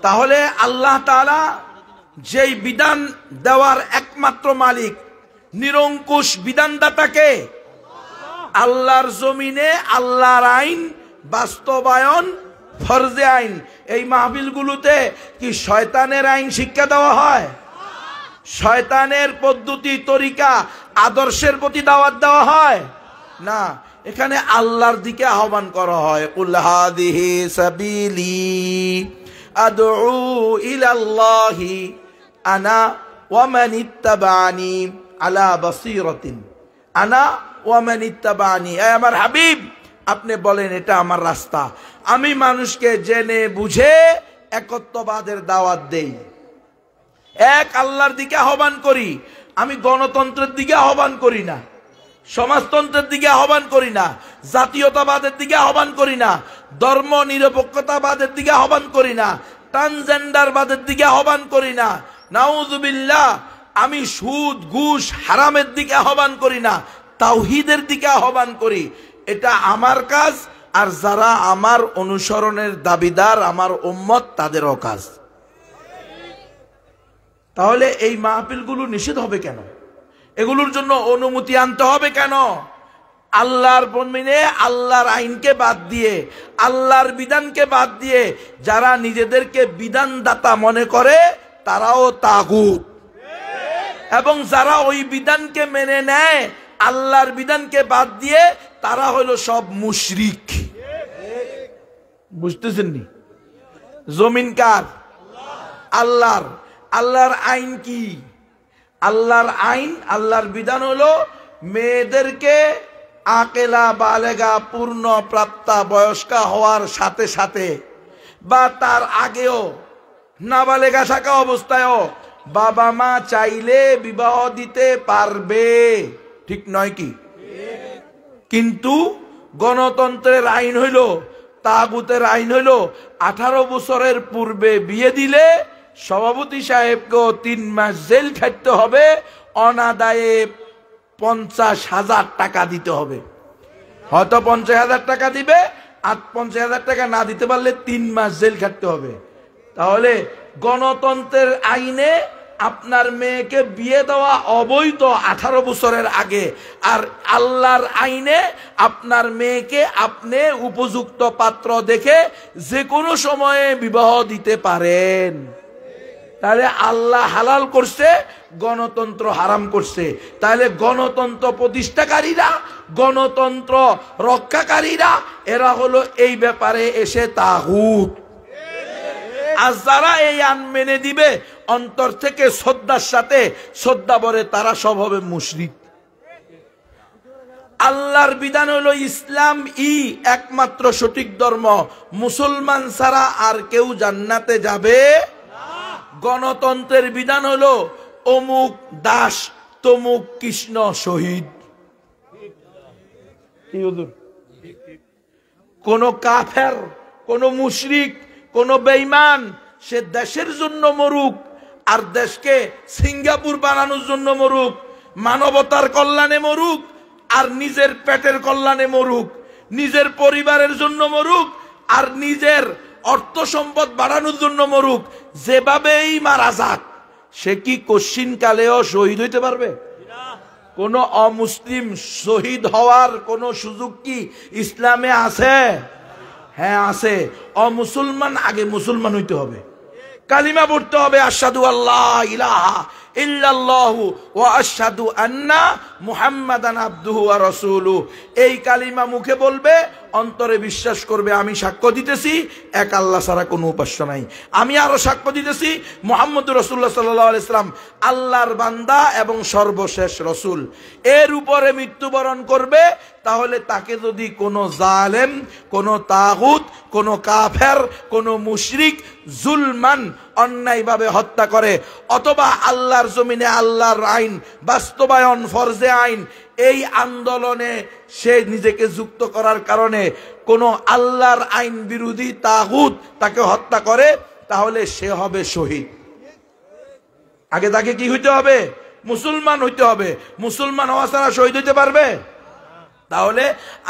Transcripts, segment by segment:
তাহলে আল্লাহ তাআলা যেই বিধান দেওয়ার একমাত্র মালিক, নিরঙ্কুশ বিধানদাতাকে, আল্লাহর জমিনে আল্লাহর আইন বাস্তবায়ন ফরজে আইন। এই মাহফিলগুলোতে কি শয়তানের আইন শিক্ষা দেওয়া হয়? শয়তানের পদ্ধতি, তরিকা, আদর্শের প্রতি দাওয়াত দেওয়া হয় না। এখানে আল্লাহর দিকে আহ্বান করা হয়। কুল হাদিহি সাবিলি আদউ ইলাল্লাহি আনা ওয়া মান ইত্তাবানি আলা বাসীরাতিন, আনা ওয়া মান ইত্তাবানি। হে আমার হাবিব, আপনি বলেন এটা আমার রাস্তা, আমি মানুষকে জেনে বুঝে একত্ববাদের দাওয়াত দেই, এক আল্লাহর দিকে আহ্বান করি। আমি গণতন্ত্রের দিকে আহ্বান করি না, সমাজতন্ত্রের দিকে আহ্বান করি না, জাতীয়তাবাদের দিকে আহ্বান করি না, ধর্ম নিরপেক্ষতাবাদের দিকে আহ্বান করি না, ট্রান্সজেন্ডারবাদের দিকে আহ্বান করি না, নাউযুবিল্লাহ, আমি সুদ ঘুষ হারামের দিকে আহ্বান করি না, তাওহীদের দিকে আহ্বান করি। এটা আমার কাজ, আর যারা আমার অনুসরণের দাবিদার, আমার উম্মত, তাদেরও কাজ। তাহলে এই মাহফিলগুলো নিষেধ হবে কেন? এগুলোর জন্য অনুমতি আনতে হবে কেন? আল্লাহর জমিনে আল্লাহর আইনকে বাদ দিয়ে, আল্লাহর বিধানকে বাদ দিয়ে যারা নিজেদেরকে বিধানদাতা মনে করে তারাও তাগুত, এবং যারা ওই বিধানকে মেনে নেয় আল্লাহর বিধানকে বাদ দিয়ে তারা হলো সব মুশরিক। বুঝতেছেন নি? জমিন কার? আল্লাহর। আল্লাহর আইন কি? আল্লাহর আইন, আল্লাহর বিধান হলো মেয়েদেরকে আকেলা বালেগা পূর্ণ প্রাপ্তা বয়স্কা হওয়ার সাথে সাথে বা তার আগেও নাবালেগা থাকা অবস্থায়ও বাবা মা চাইলে বিবাহ দিতে পারবে, ঠিক নয় কি? কিন্তু গণতন্ত্রের আইন হইল, তাগুতের আইন হইল 18 বছরের পূর্বে বিয়ে দিলে সভাপতি সাহেবকেও 3 মাস জেল খাটতে হবে, অনাদায়ে 50,000 টাকা দিতে হবে। হয়তো 50,000 টাকা দিবে, আর 50,000 টাকা না দিতে পারলে 3 মাস জেল খাটতে হবে। তাহলে গণতন্ত্রের আইনে আপনার মেয়েকে বিয়ে দেওয়া অবৈধ 18 বছরের আগে, আর আল্লাহর আইনে আপনার মেয়েকে আপনি উপযুক্ত পাত্র দেখে যে কোনো সময়ে বিবাহ দিতে পারেন। তাহলে আল্লাহ হালাল করছে, গণতন্ত্র হারাম করছে। তাহলে গণতন্ত্র প্রতিষ্ঠাকারীরা, গণতন্ত্র রক্ষাকারীরা, এরা হলো এই ব্যাপারে এসে তাগুত। আর যারা এই আইন মেনে দিবে অন্তর থেকে শ্রদ্ধার সাথে, শ্রদ্ধা ভরে, তারা সব হবে মুশরিক। আল্লাহর বিধান হলো ইসলাম একমাত্র সঠিক ধর্ম, মুসলমান ছাড়া আর কেউ জান্নাতে যাবে। গণতন্ত্রের বিধান হলো অমুক দাস, তমুক কৃষ্ণ শহীদ। কোন কাফের, কোন মুশরিক, কোন বেঈমান সে দেশের জন্য মরুক, আর দেশকে সিঙ্গাপুর বানানোর জন্য মরুক, মানবতার কল্যাণে মরুক, আর নিজের পেটের কল্যাণে মরুক, নিজের পরিবারের জন্য মরুক, আর নিজের অর্থ সম্পদ বাড়ানোর জন্য মরুক, যেভাবেই মারা যাক, সে কি কশ্চিন কালেও শহীদ হইতে পারবে? কোন অমুসলিম শহীদ হওয়ার কোন সুযোগ কি ইসলামে আছে? হ্যাঁ আছে। অমুসলমান আগে মুসলমান হইতে হবে, কালিমা পড়তে হবে, আশহাদু আল্লাহ ইলাহা ইল্লাল্লাহু ওয়া আশহাদু আন্না মুহাম্মাদান আবদুহু ওয়া রাসূলুহু। এই কালিমা মুখে বলবে, অন্তরে বিশ্বাস করবে আমি সাক্ষ্য দিতেছি এক আল্লাহ ছাড়া কোনো উপাস্য নাই, আমি আরো সাক্ষ্য দিতেছি মুহাম্মদুর রাসূলুল্লাহ সাল্লাল্লাহু আলাইহি সাল্লাম আল্লাহর বান্দা এবং সর্বশেষ রাসূল। এর উপরে মৃত্যুবরণ করবে, তাহলে তাকে যদি কোনো জালেম, কোনো তাগুত, কোনো কাফের, কোনো মুশরিক জুলমান অন্যায়ভাবে হত্যা করে, অথবা আল্লাহর জমিনে আল্লাহর আইন বাস্তবায়ন ফরজে আইন, এই আন্দোলনে সে নিজেকে যুক্ত করার কারণে কোনো আল্লাহর আইন বিরোধী তাগুত তাকে হত্যা করে, তাহলে সে হবে শহীদ। আগে তাকে কি হইতে হবে? মুসলমান হইতে হবে। মুসলমান হওয়া ছাড়া শহীদ হইতে পারবে? তাহলে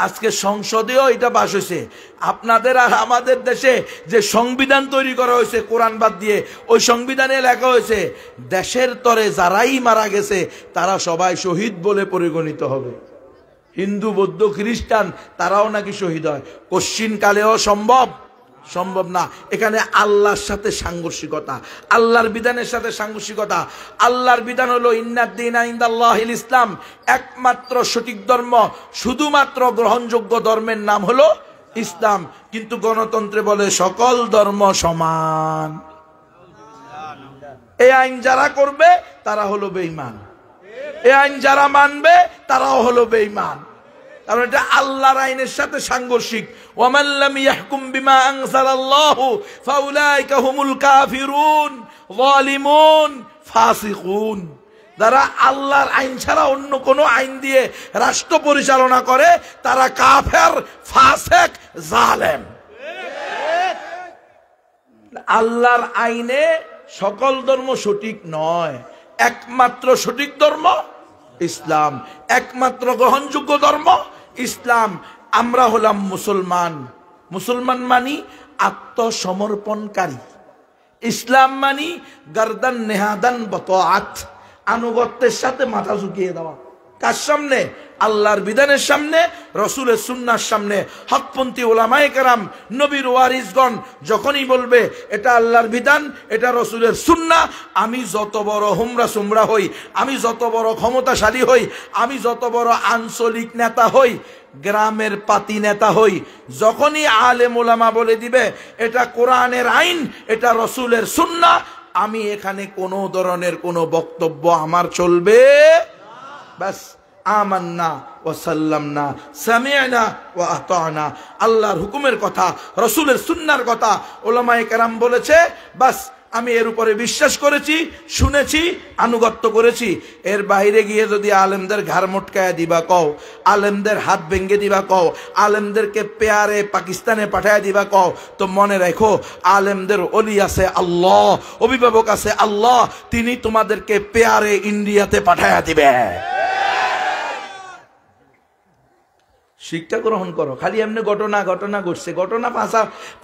আজকে সংসদেও এটা পাশ হয়েছে। আপনাদের আর আমাদের দেশে যে সংবিধান তৈরি করা হয়েছে কোরআন বাদ দিয়ে, ওই সংবিধানে লেখা হয়েছে দেশের তরে যারাই মারা গেছে তারা সবাই শহীদ বলে পরিগণিত হবে। হিন্দু, বৌদ্ধ, খ্রিস্টান তারাও নাকি শহীদ হয়। কশ্চিন কালেও সম্ভব না। এখানে আল্লাহর সাথে সাংঘর্ষিকতা, আল্লাহর বিধানের সাথে সাংঘর্ষিকতা। আল্লাহর বিধান হলো ইন্নাদ-দীনা ইনদাল্লাহিল ইসলাম, একমাত্র সঠিক ধর্ম, শুধুমাত্র গ্রহণযোগ্য ধর্মের নাম হলো ইসলাম। কিন্তু গণতন্ত্রে বলে সকল ধর্ম সমান। এই আইন যারা করবে তারা হলো বেঈমান, এই আইন যারা মানবে তারাও হলো বেঈমান। কারণ এটা আল্লাহর আইনের সাথে সাংঘর্ষিক। ওয়ামান লাম ইয়াহকুম বিমা আনজালাল্লাহু ফাউলাইকা হুমুল কাফিরুন যালিমুন ফাসিকুন। যারা আল্লাহর আইন ছাড়া অন্য কোনো আইন দিয়ে রাষ্ট্র পরিচালনা করে তারা কাফের, ফাসিক, জালেম। আল্লাহর আইনে সকল ধর্ম সঠিক নয়, একমাত্র সঠিক ধর্ম ইসলাম, একমাত্র গ্রহণযোগ্য ধর্ম ইসলাম। আমরা হলাম মুসলমান। মুসলমান মানি আত্মসমর্পণকারী, ইসলাম মানি গর্দান নেহাদান বতআত, আনুগত্যের সাথে মাথা ঝুঁকিয়ে দেওয়া। কার সামনে? আল্লাহর বিধানের সামনে, রসুলের সুন্নাহর সামনে। হকপন্থী ওলামায়ে কেরাম, নবীর ওয়ারিসগণ যখনই বলবে এটা আল্লাহর বিধান, এটা রসুলের সুন্নাহ, আমি যত বড় হুমরা সুমরা হই, আমি যত বড় ক্ষমতাশালী হই, আমি যত বড় আঞ্চলিক নেতা হই, গ্রামের পাতি নেতা হই, যখনই আলেম ওলামা বলে দিবে এটা কোরআনের আইন, এটা রসুলের সুন্নাহ, আমি এখানে কোনো ধরনের কোনো বক্তব্য আমার চলবে বাস। আমান্না ওয়া সাল্লামনা সামি'না ওয়া আতা'না। আল্লাহর হুকুমের কথা, রসুলের সুন্নাহর কথা ওলামায়ে কেরাম বলেছে, বাস আমি এর উপরে বিশ্বাস করেছি, শুনেছি, আনুগত্য করেছি। এর বাইরে গিয়ে যদি আলেমদের ঘাড় মটকায় দিবা কও, আলেমদের হাত ভেঙে দিবা কও, আলেমদেরকে পেয়ারে পাকিস্তানে পাঠায় দিবা কও, তো মনে রাখো আলেমদের ওলি আছে আল্লাহ, অভিভাবক আছে আল্লাহ, তিনি তোমাদেরকে পেয়ারে ইন্ডিয়াতে পাঠায় দিবে। শিক্ষা গ্রহণ করো। খালি এমনি ঘটনা ঘটছে, ঘটনা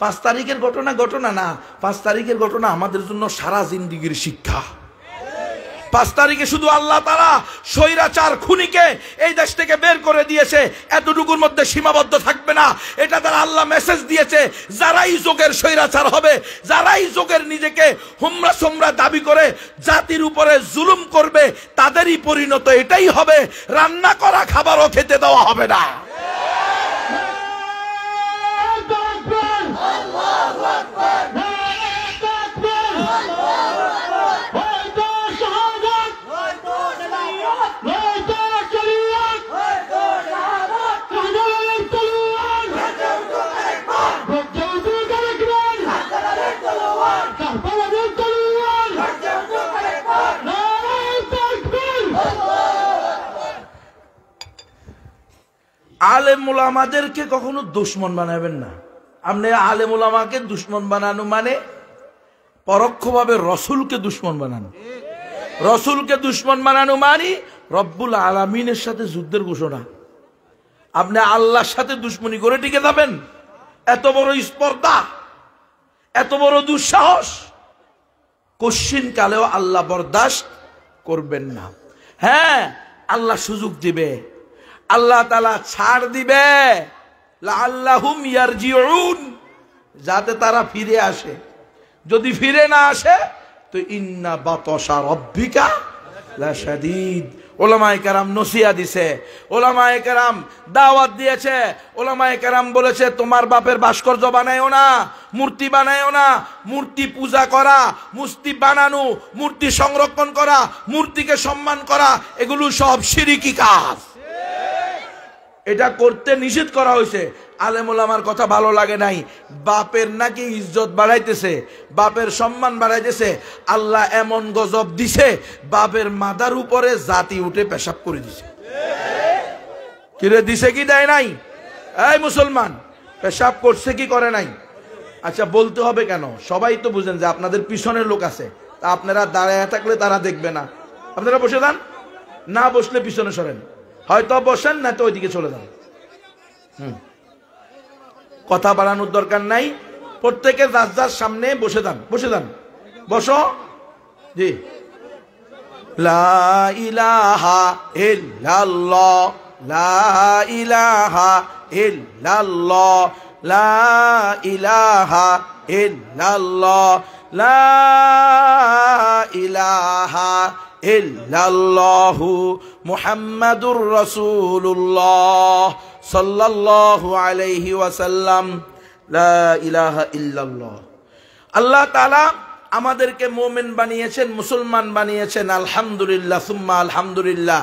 5 তারিখের ঘটনা না, 5 তারিখের ঘটনা আমাদের জন্য সারা জিন্দিগির শিক্ষা। 5 তারিখে শুধু আল্লাহ তাআলা স্বৈরাচার খুনিকে এই দেশ থেকে বের করে দিয়েছে, এতটুকুর মধ্যে সীমাবদ্ধ থাকবে না। এটা তারা আল্লাহ মেসেজ দিয়েছে, যারাই যোগের স্বৈরাচার হবে, যারাই যোগের নিজেকে হুমরা সোমরা দাবি করে জাতির উপরে জুলুম করবে, তাদেরই পরিণত এটাই হবে, রান্না করা খাবারও খেতে দেওয়া হবে না। আলেম ওলামাদেরকে কখনো দুশমন বানাবেন না। আপনি আলেম ওলামাকে দুশমন বানানো মানে পরোক্ষভাবে রসুলকে দুশমন বানানো। রসুলকে দুশমন বানানো মানে রব্বুল আলামিনের সাথে যুদ্ধের ঘোষণা। আপনি আল্লাহর সাথে দুশমনি করে টিকে যাবেন? এত বড় স্পর্ধা, এত বড় দুঃসাহস কশ্চিন কালেও আল্লাহ বরদাস্ত করবেন না। হ্যাঁ, আল্লাহ সুযোগ দিবে, আল্লাহ তাআলা ছাড় দিবে, লাআল্লাহুম ইয়ারজিউন, যাতে তারা ফিরে আসে। যদি ফিরে না আসে তো ইন্না বাতশা রাব্বিকা লাশাদীদ। ওলামায়ে কেরাম নসিহত দিয়েছে, ওলামায়ে কেরাম দাওয়াত দিয়েছে, ওলামায়ে কেরাম বলেছে তোমার বাপের ভাস্কর্য বানায়ও না, মূর্তি বানায়ও না। মূর্তি পূজা করা, মূর্তি বানানো, মূর্তি সংরক্ষণ করা, মূর্তিকে সম্মান করা, এগুলো সব শিরকি কাজ। এটা করতে নিষেধ করা হয়েছে। আলেম ওলামার কথা ভালো লাগে নাই, বাপের নাকি ইজ্জত বাড়াইতেছে, বাপের সম্মান বাড়াইতেছে। আল্লাহ এমন গজব দিছে, বাপের মাথার উপরে জাতি উঠে পেশাব করে দিছে। কিরে দিছে কি দেয় নাই? এই মুসলমান, পেশাব করছে কি করে নাই? আচ্ছা বলতে হবে কেন? সবাই তো বুঝেন যে আপনাদের পিছনের লোক আছে, তা আপনারা দাঁড়ায় থাকলে তারা দেখবে না। আপনারা বসে যান, না বসলে পিছনে সরেন, হয়তো বসেন না তো ওইদিকে চলে যান। কথা বাড়ানোর দরকার নাই, প্রত্যেকে যার যার সামনে বসে যান, বসে যান, বসো। জি। লা ইলাহা ইল্লাল্লাহ, লা ইলাহা ইল্লাল্লাহ, লা ইলাহা ইল্লাল্লাহ, লা ইলাহা ইল্লাল্লাহু মুহাম্মাদুর রাসূলুল্লাহ সাল্লাল্লাহু আলাইহি ওয়াসাল্লাম। লা ইলাহা ইল্লাল্লাহ। আল্লাহ তাআলা আমাদেরকে মুমিন বানিয়েছেন, মুসলমান বানিয়েছেন, আলহামদুলিল্লাহ সুম্মা আলহামদুলিল্লাহ।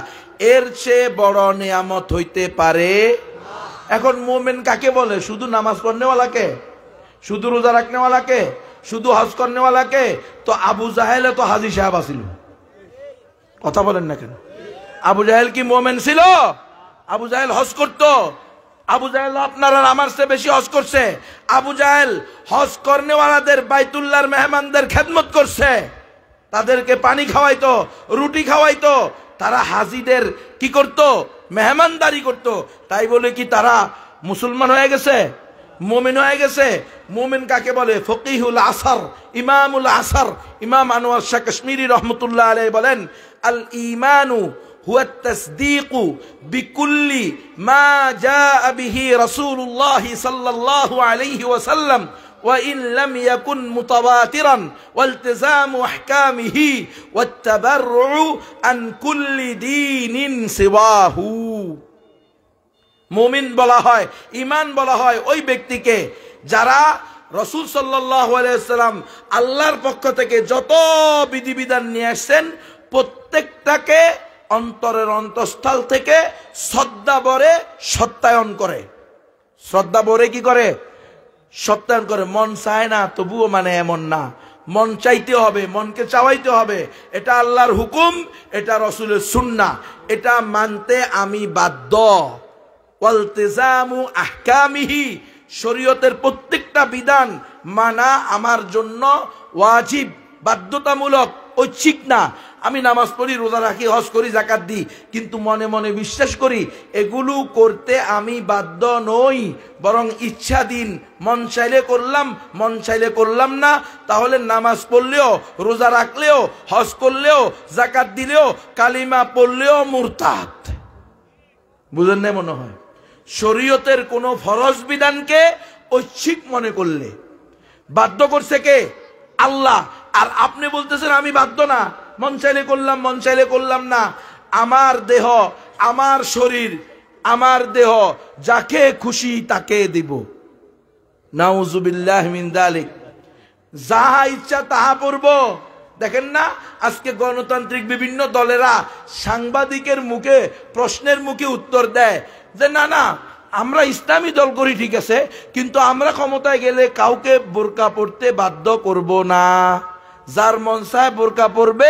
এর চেয়ে বড় নিয়ামত হইতে পারে? এখন মুমিন কাকে বলে? শুধু নামাজ পড়নেওয়ালাকে? শুধু রোজা রাখনেওয়ালাকে? শুধু হজ করনেওয়ালাকে? তো আবু জাহেলে তো হাজী সাহেব আছিল। কথা বলেন না কেন? আবু জাহেল কি মুমিন ছিল? আবু জাহেল হজ করতো? আবু জাহেল আপনার আর আমার চেয়ে বেশি হজ করছে। আবু জাহেল হজ করনেওয়ালাদের, বাইতুল্লাহর মেহমানদের খেদমত করছে, তাদেরকে পানি খাওয়াইতো, রুটি খাওয়াইতো। তারা হাজিদের কি করতো? মেহমানদারি করতো। তাই বলে কি তারা মুসলমান হয়ে গেছে, মুমিন হয়ে গেছে? মুমিন কাকে বলে? ফকিহুল আসর, ইমামুল আসর। ইমাম আনোয়ার শাহ কাশ্মীরি রহমতুল্লাহ আলাইহি বলেন, আল ঈমানু হুয়া তাসদীকু বিকুল্লি মা জাআ বিহি রাসূলুল্লাহ সাল্লাল্লাহু আলাইহি ওয়াসাল্লাম ওয়া ইন লাম ইয়াকুন মুতাওয়াতিরান ওয়ালতিজামু আহকামিহি ওয়াত্তাবাররু আন কুল্লি দীনিন সিওয়াহু। মুমিন বলা হয়, ঈমান বলা হয় ওই ব্যক্তিকে যারা রাসূল সাল্লাল্লাহু আলাইহি ওয়াসাল্লাম আল্লাহর পক্ষ থেকে যত বিধিবিধান নিয়ে আসছেন প্রত্যেকটাকে অন্তরের অন্তঃস্থল থেকে শ্রদ্ধা ভরে সত্যায়ন করে। শ্রদ্ধা ভরে কি করে? সত্যায়ন করে। মন চায় না তবুও মানে এমন না, মন চাইতে হবে, মনকে চাওয়াইতে হবে। এটা আল্লাহর হুকুম, এটা রাসূলের সুন্নাহ, এটা মানতে আমি বাধ্য। ওয়ালতিজামু আহকামিহি, শরীয়তের প্রত্যেকটা বিধান মানা আমার জন্য ওয়াজিব, বাধ্যতামূলক, ঐচ্ছিক না। আমি নামাজ পড়ি, রোজা রাখি, হজ করি, যাকাত দিই, কিন্তু মনে মনে বিশ্বাস করি এগুলো করতে আমি বাধ্য নই, বরং ইচ্ছাধীন। মন চাইলে করলাম, মন চাইলে করলাম না। তাহলে নামাজ পড়লেও, রোজা রাখলেও, হজ করলেও, যাকাত দিলেও, কালিমা পড়লেও মুরতাদ। বুঝেন না মনে হয়? শরীয়তের কোন ফরজ বিধানকে ঐচ্ছিক মনে করলে বাধ্য করছে কে? আল্লাহ। আর আপনি বলতেছেন আমি বাধ্য না, মন চাইলে করলাম, মন চাইলে করলাম না। আমার দেহ, আমার শরীর, আমার দেহ, যাকে খুশি তাকে দিব। নাউজুবিল্লাহ মিন যালিক। যাহা ইচ্ছা তাহা পড়ব। দেখেন না আজকে গণতান্ত্রিক বিভিন্ন দলেরা সাংবাদিকের মুখে, প্রশ্নের মুখে উত্তর দেয় যে না না আমরা ইসলামী দল করি, ঠিক আছে, কিন্তু আমরা ক্ষমতায় গেলে কাউকে বোরকা পড়তে বাধ্য করব না। যার মন চায় বোরকা পড়বে,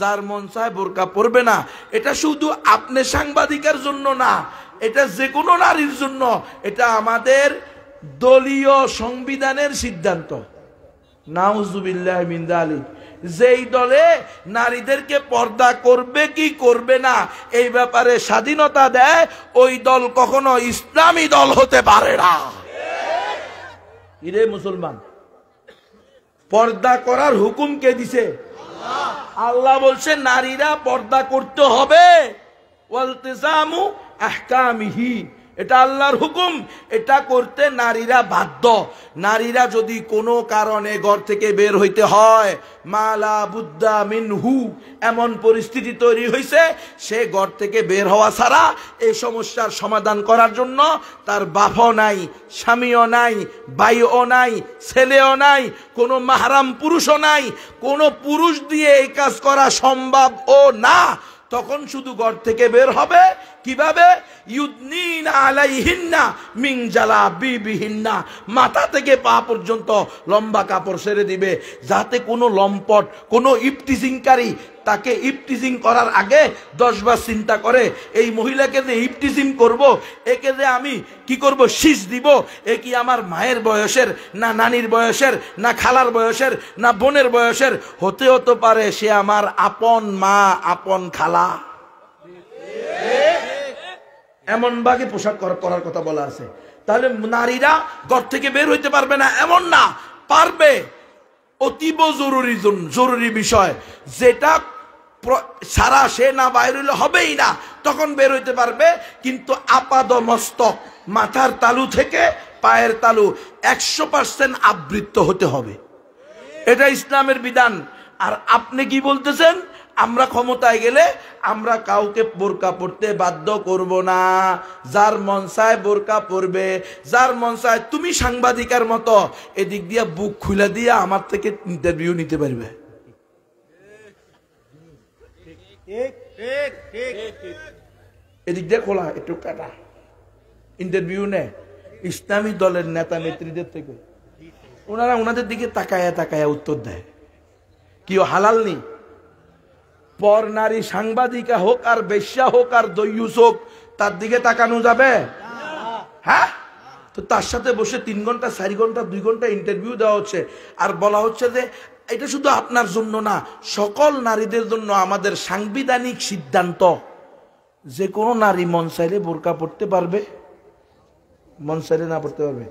যার মন চায় বোরকা পড়বে না। এটা শুধু আপনি সাংবাদিকের জন্য না, এটা যে কোনো নারীর জন্য। এটা আমাদের দলীয় সংবিধানের সিদ্ধান্ত। নাউজুবিল্লাহ মিন যালিক। যেই দলে নারীদেরকে পর্দা করবে কি করবে না এই ব্যাপারে স্বাধীনতা দেয়, ওই দল কখনো ইসলামী দল হতে পারে না। ইরে মুসলমান, পর্দা করার হুকুম কে দিছে? আল্লাহ বলছে নারীরা পর্দা করতে হবে। ওয়ালতিজামু আহকামিহি, এটা আল্লাহর হুকুম, এটা করতে নারীরা বাধ্য। নারীরা যদি কোনো কারণে ঘর থেকে বের হইতে হয়, মালা বুদ্দা মিনহু, এমন পরিস্থিতি তৈরি হয়েছে সে ঘর থেকে বের হওয়া ছাড়া এই সমস্যার সমাধান করার জন্য তার বাপও নাই, স্বামীও নাই, ভাইও নাই, ছেলেও নাই, কোনো মাহরাম পুরুষও নাই, কোনো পুরুষ দিয়ে এই কাজ করা সম্ভব ও না, তখন শুধু ঘর থেকে বের হবে কিভাবে? ইউদনিনা আলাইহিন্না মিন জালাবিবিহিন্না, মাথা থেকে পা পর্যন্ত লম্বা কাপড় ছেড়ে দিবে, যাতে কোনো লম্পট, কোনো ইফটিজিংকারী তাকে ইফটিজিং করার আগে 10 বার চিন্তা করে এই মহিলাকে যে ইফটিজিং করব, একে যে আমি কি করব, শীষ দিব, এ কি আমার মায়ের বয়সের, না নানির বয়সের, না খালার বয়সের, না বোনের বয়সের? হতে পারে সে আমার আপন মা, আপন খালা। এমন ভাগে পোশাক করার কথা বলা আছে। তাহলে নারীরা ঘর থেকে বের হইতে পারবে না এমন না, পারবে। অতীব জরুরি বিষয়, যেটা সারা সে না বাইর হইলে হবেই না, তখন বের হইতে পারবে। কিন্তু আপাদ মস্তক, মাথার তালু থেকে পায়ের তালু 100% আবৃত হতে হবে, এটা ইসলামের বিধান। আর আপনি কি বলতেছেন, আমরা ক্ষমতায় গেলে আমরা কাউকে বোরকা পড়তে বাধ্য করব না, যার মন চায় বোরকা পরবে, যার মন চায়। তুমি সাংবাদিকের মতো এদিক দিয়ে বুক খুলে দিয়ে আমার থেকে ইন্টারভিউ নিতে পারবে। এদিক দিয়ে খোলা, একটু কাটা, ইন্টারভিউ নেয় ইসলামী দলের নেতা নেত্রীদের থেকে। ওনারা ওনাদের দিকে তাকায়া তাকায়া উত্তর দেয়। কি হালাল নেই? পর নারী সাংবাদিকা হোক আর বেশ্যা হোক আর দয়ুস হোক, তার দিকে তাকানো যাবে? হ্যাঁ, তো তার সাথে বসে 3 ঘন্টা 4 ঘন্টা 2 ঘন্টা ইন্টারভিউ দেওয়া হচ্ছে, আর বলা হচ্ছে যে এটা শুধু আপনার জন্য না, সকল নারীদের জন্য আমাদের সাংবিধানিক সিদ্ধান্ত, যে কোনো নারী মন চাইলে বোরকা পড়তে পারবে, মন চাইলে না পড়তে পারবে।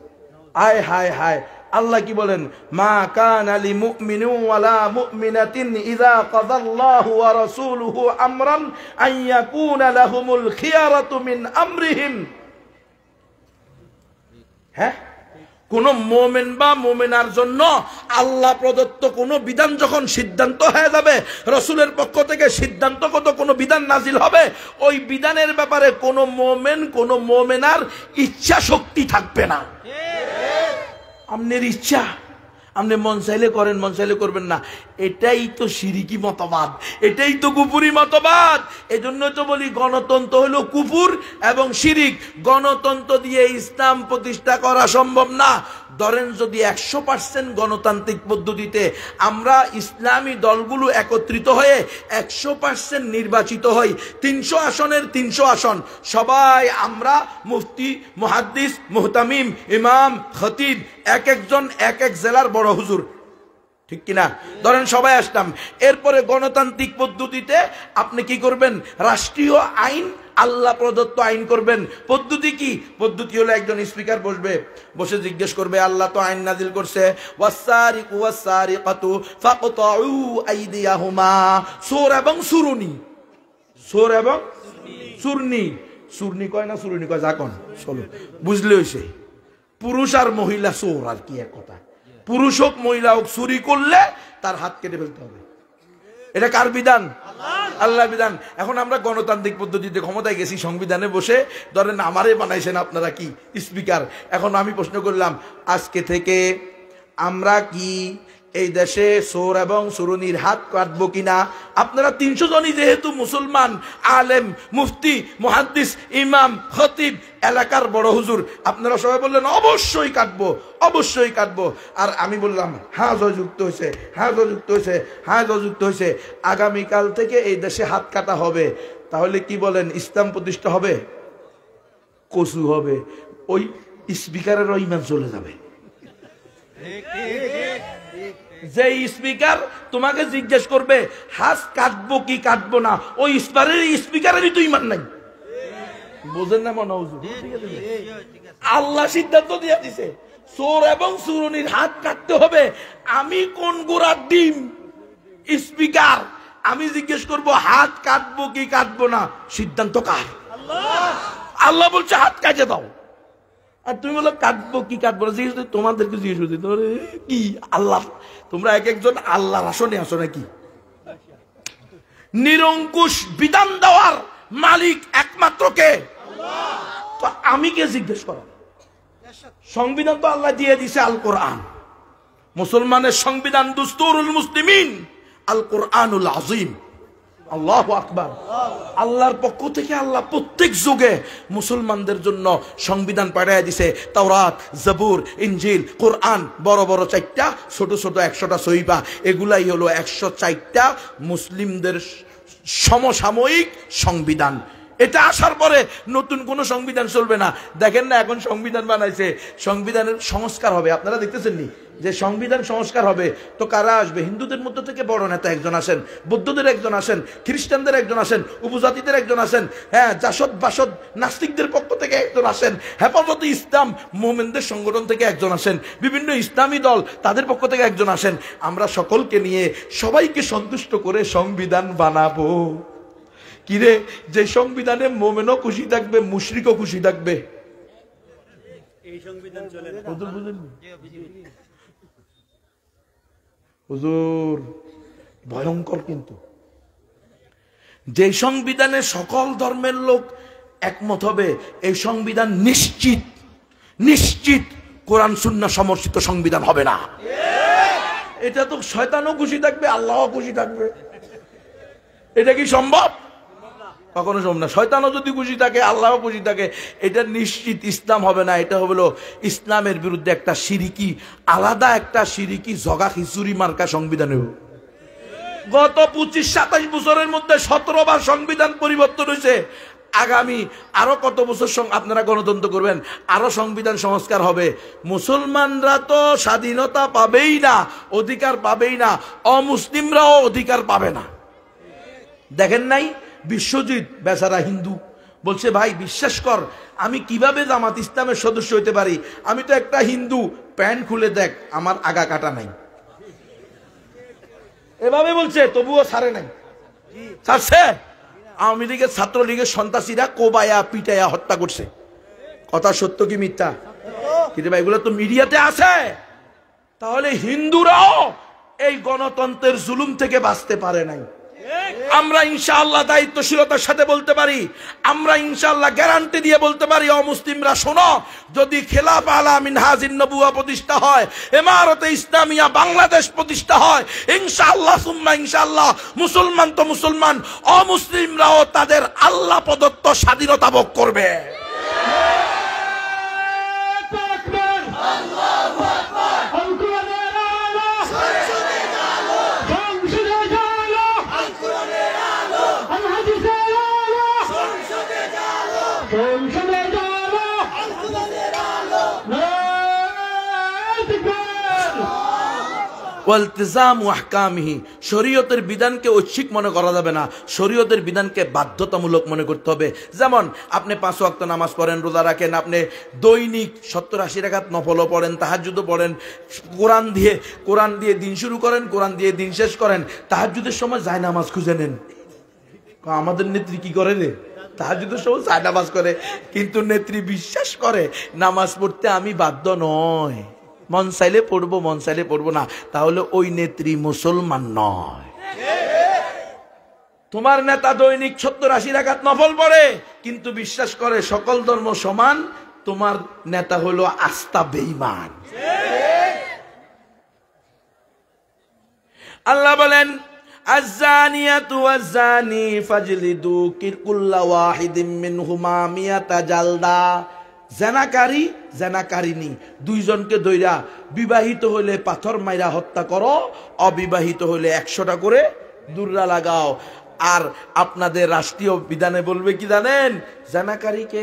আয় হায় হায়, আল্লাহ কি বলেন, মা কানা লি মুমিনিন ওয়ালা মুমিনাতিন ইযা কাদাল্লাহু ওয়া রাসূলুহু আমরান আন ইয়াকুনা লাহুমুল খিয়ারাতু মিন আমরিহিম। হ্যাঁ, কোন মুমিন বা মুমিনার জন্য আল্লাহ প্রদত্ত কোন বিধান যখন সিদ্ধান্ত হয়ে যাবে, রাসূলের পক্ষ থেকে সিদ্ধান্তগত কোন বিধান নাজিল হবে, ওই বিধানের ব্যাপারে কোন মুমিন কোন মুমিনার ইচ্ছা শক্তি থাকবে না। আপনার ইচ্ছা, আপনি মন চাইলে করেন, মন চাইলে করবেন না, এটাই তো শিরিকি মতবাদ, এটাই তো কুফুরি মতবাদ। এজন্য তো বলি গণতন্ত্র হলো কুফুর এবং শিরিক। গণতন্ত্র দিয়ে ইসলাম প্রতিষ্ঠা করা সম্ভব না। ধরেন যদি 100% গণতান্ত্রিক পদ্ধতিতে আমরা ইসলামী দলগুলো একত্রিত হয়ে 100% নির্বাচিত হই, 300 আসনের 300 আসন, সবাই আমরা মুফতি, মুহাদ্দিস, মুহতামিম, ইমাম, খতিব, এক একজন এক এক জেলার বড় হুজুর, ঠিক কিনা? ধরেন সবাই আসলাম, এরপরে গণতান্ত্রিক পদ্ধতিতে আপনি কি করবেন, রাষ্ট্রীয় আইন, আল্লাহ প্রদত্ত আইন করবেন। পদ্ধতি কি? পদ্ধতি হলো একজন স্পিকার বসবে, বসে জিজ্ঞেস করবে, আল্লাহ তো আইন নাজিল করছে, ওয়াসারিকু ওয়াসারিকাতু ফাকতাউ আইদিয়াহুমা, চোর এবং সুরনি, চোর এবং সুরনি, সুরনি কয় না সুরনি কয়, যাকন চলো বুঝলে হইছে, পুরুষ আর মহিলা চোর, আর কি এক কথা, পুরুষ হোক মহিলা হোক, চুরি করলে তার হাত কেটে ফেলতে হবে। এটা কার বিধান? আল্লাহ বিধান। এখন আমরা গণতান্ত্রিক পদ্ধতিতে ক্ষমতায় গেছি, সংবিধানে বসে ধরেন আমারে বানাইছেন আপনারা কি স্পিকার। এখন আমি প্রশ্ন করলাম, আজকে থেকে আমরা কি এই দেশে চোর এবং চোরনির হাত কাটবো কিনা? আপনারা 300 জনই যেহেতু মুসলমান, আলেম, মুফতি, মুহাদ্দিস, ইমাম, খতিব, এলাকার বড় হুজুর, আপনারা সবাই বললেন অবশ্যই কাটবো, অবশ্যই কাটবো। আর আমি বললাম হ্যাঁ জয়যুক্ত হয়েছে, হ্যাঁ জয়যুক্ত হয়েছে, হ্যাঁ জয়যুক্ত হয়েছে, আগামীকাল থেকে এই দেশে হাত কাটা হবে। তাহলে কি বলেন, ইসলাম প্রতিষ্ঠা হবে? কসু হবে, ওই স্পিকারেরও ঈমান চলে যাবে। যে স্পিকার তোমাকে জিজ্ঞেস করবে হাত কাটবো কি কাটবো না, ওই স্পিকারেরই তো ঈমান নাই। বোঝেন না মনে হুজুর? আল্লাহ সিদ্ধান্ত দিয়ে দিছে চোর এবং চুরনির হাত কাটতে হবে। আমি কোন গোড়ার ডিম স্পিকার, আমি জিজ্ঞেস করব হাত কাটবো কি কাটবো না, সিদ্ধান্ত কার? আল্লাহ বলছে হাত কাটে দাও, আর তুমি বলো কাটবো কি কাটবো না, জিজ্ঞেস তোমাদেরকে জিজ্ঞেস করছি কি আল্লাহ, তোমরা এক একজন আল্লাহর আসনে আসো নাকি? নিরঙ্কুশ বিধান দেওয়ার মালিক একমাত্র কে? তো আমি কে জিজ্ঞেস করো? সংবিধান তো আল্লাহ দিয়ে দিছে, আল কোরআন, মুসলমানের সংবিধান, দুস্তুরুল মুসলিমিন আল কোরআনুল আযীম। আল্লাহু আকবার। আল্লাহর পক্ষ থেকে আল্লাহ প্রত্যেক যুগে মুসলমানদের জন্য সংবিধান পাঠিয়ে দিছে, তাওরাত, জবুর, ইনজিল, কোরআন, বড় বড় 4টা, ছোট ছোট 100টা সহিফা, এগুলাই হলো 104টা মুসলিমদের সমসাময়িক সংবিধান। এটা আসার পরে নতুন কোন সংবিধান চলবে না। দেখেন না এখন সংবিধান বানাইছে, সংবিধানের সংস্কার হবে, আপনারা দেখতেছেন নি? যে সংবিধান সংস্কার হবে, তো কারা আসবে? হিন্দুদের মধ্য থেকে বড় নেতা একজন আসেন, বৌদ্ধদের একজন আসেন, খ্রিস্টানদের একজন আসেন, উপজাতিদের একজন আসেন, হ্যাঁ, জাসদ বাসদ নাস্তিকদের পক্ষ থেকে একজন আসেন, হেফাজতে ইসলাম মোমেনদের সংগঠন থেকে একজন আসেন, বিভিন্ন ইসলামী দল তাদের পক্ষ থেকে একজন আসেন। আমরা সকলকে নিয়ে সবাইকে সন্তুষ্ট করে সংবিধান বানাবো। কিরে, যে সংবিধানে মোমেনও খুশি থাকবে, মুশরিকও খুশি থাকবে। এই সংবিধান চলে না। হুজুর ভয়ঙ্কর, কিন্তু যে সংবিধানে সকল ধর্মের লোক একমত হবে, এই সংবিধান নিশ্চিত নিশ্চিত কোরআন সুন্নাহ সমর্থিত সংবিধান হবে না। এটা তো শয়তানও খুশি থাকবে, আল্লাহও খুশি থাকবে। এটা কি সম্ভব? কখনো সম্ভব না। শয়তানও যদি খুশি থাকে, আল্লাহও খুশি থাকে, এটা নিশ্চিত ইসলাম হবে না। এটা হলো ইসলামের বিরুদ্ধে একটা শিরিকি, আলাদা একটা শিরিকি জগা খিচুড়ি মার্কা সংবিধান। গত 25-27 বছরের মধ্যে 17 বার সংবিধান পরিবর্তন হয়েছে। আগামী আরো কত বছর আপনারা গণতন্ত্র করবেন, আরো সংবিধান সংস্কার হবে। মুসলমানরা তো স্বাধীনতা পাবেই না, অধিকার পাবেই না, অমুসলিমরাও অধিকার পাবে না। দেখেন নাই বিশ্বজিৎ বেচারা হিন্দু বলছে, ভাই বিশ্বাস কর, আমি কিভাবে জামাত ইসলামের সদস্য হইতে পারি? আমি তো একটা হিন্দু, প্যান্ট খুলে দেখ আমার আগা কাটা নাই। এভাবে বলছে, তবুও ছাড়ে নাই। ছাড়ছে? আওয়ামী লীগের ছাত্রলীগের সন্ত্রাসীরা কোবায়া পিটায়া হত্যা করছে। কথা সত্য কি মিথ্যা? কিন্তু ভাই এগুলো তো মিডিয়াতে আছে। তাহলে হিন্দুরাও এই গণতন্ত্রের জুলুম থেকে বাঁচতে পারে নাই। আমরা ইনশাআল্লাহ দায়িত্বশীলতার সাথে বলতে পারি, আমরা ইনশাআল্লাহ গ্যারান্টি দিয়ে বলতে পারি, অমুসলিমরা শোনো, যদি খেলাফা আলা মিনহাজিন নবুওয়া প্রতিষ্ঠা হয়, ইমারতে ইসলামিয়া বাংলাদেশ প্রতিষ্ঠা হয়, ইনশাআল্লাহ সুম্মা ইনশাআল্লাহ মুসলমান তো মুসলমান, অমুসলিমরাও তাদের আল্লাহ প্রদত্ত স্বাধীনতা ভোগ করবে। শরীয়তের বিধানকে ঐচ্ছিক মনে করা যাবে না, শরীয়তের বিধানকে বাধ্যতামূলক মনে করতে হবে। যেমন আপনি 5 ওয়াক্ত নামাজ পড়েন, রোজা রাখেন, আপনি দৈনিক 70-80 রাকাত নফলও পড়েন, তাহাজ্জুদও পড়েন, কোরআন দিয়ে দিন শুরু করেন, কোরআন দিয়ে দিন শেষ করেন। তাহাজ্জুদের সময় যায় নামাজ খুঁজে নেন। আমাদের নেত্রী কি করে রে? তাহাজ্জুদের সময় যায় নামাজ করে, কিন্তু নেত্রী বিশ্বাস করে নামাজ পড়তে আমি বাধ্য নয়, মন চাইলে পড়বো, মন চাইলে পড়বো না। তাহলে ওই নেত্রী মুসলমান নয়। তোমার নেতা দৈনিক 70-80 রাকাত নফল পড়ে, কিন্তু বিশ্বাস করে সকল ধর্ম সমান, তোমার নেতা হলো আস্থা বেঈমান। আল্লাহ বলেন, আয-যানিয়াতু ওয়াজ-যানি ফাজলিদু কুল্লা ওয়াহিদিম মিনহুমা মিয়াতা জালদা। জেনাকারী জেনাকারিনী দুইজনকে দইরা বিবাহিত হলে পাথর মাইরা হত্যা করো, অবিবাহিত হলে 100টা করে দুর্রা লাগাও। আর আপনাদের রাষ্ট্রীয় বিধানে বলবে কি জানেন? জেনাকারীকে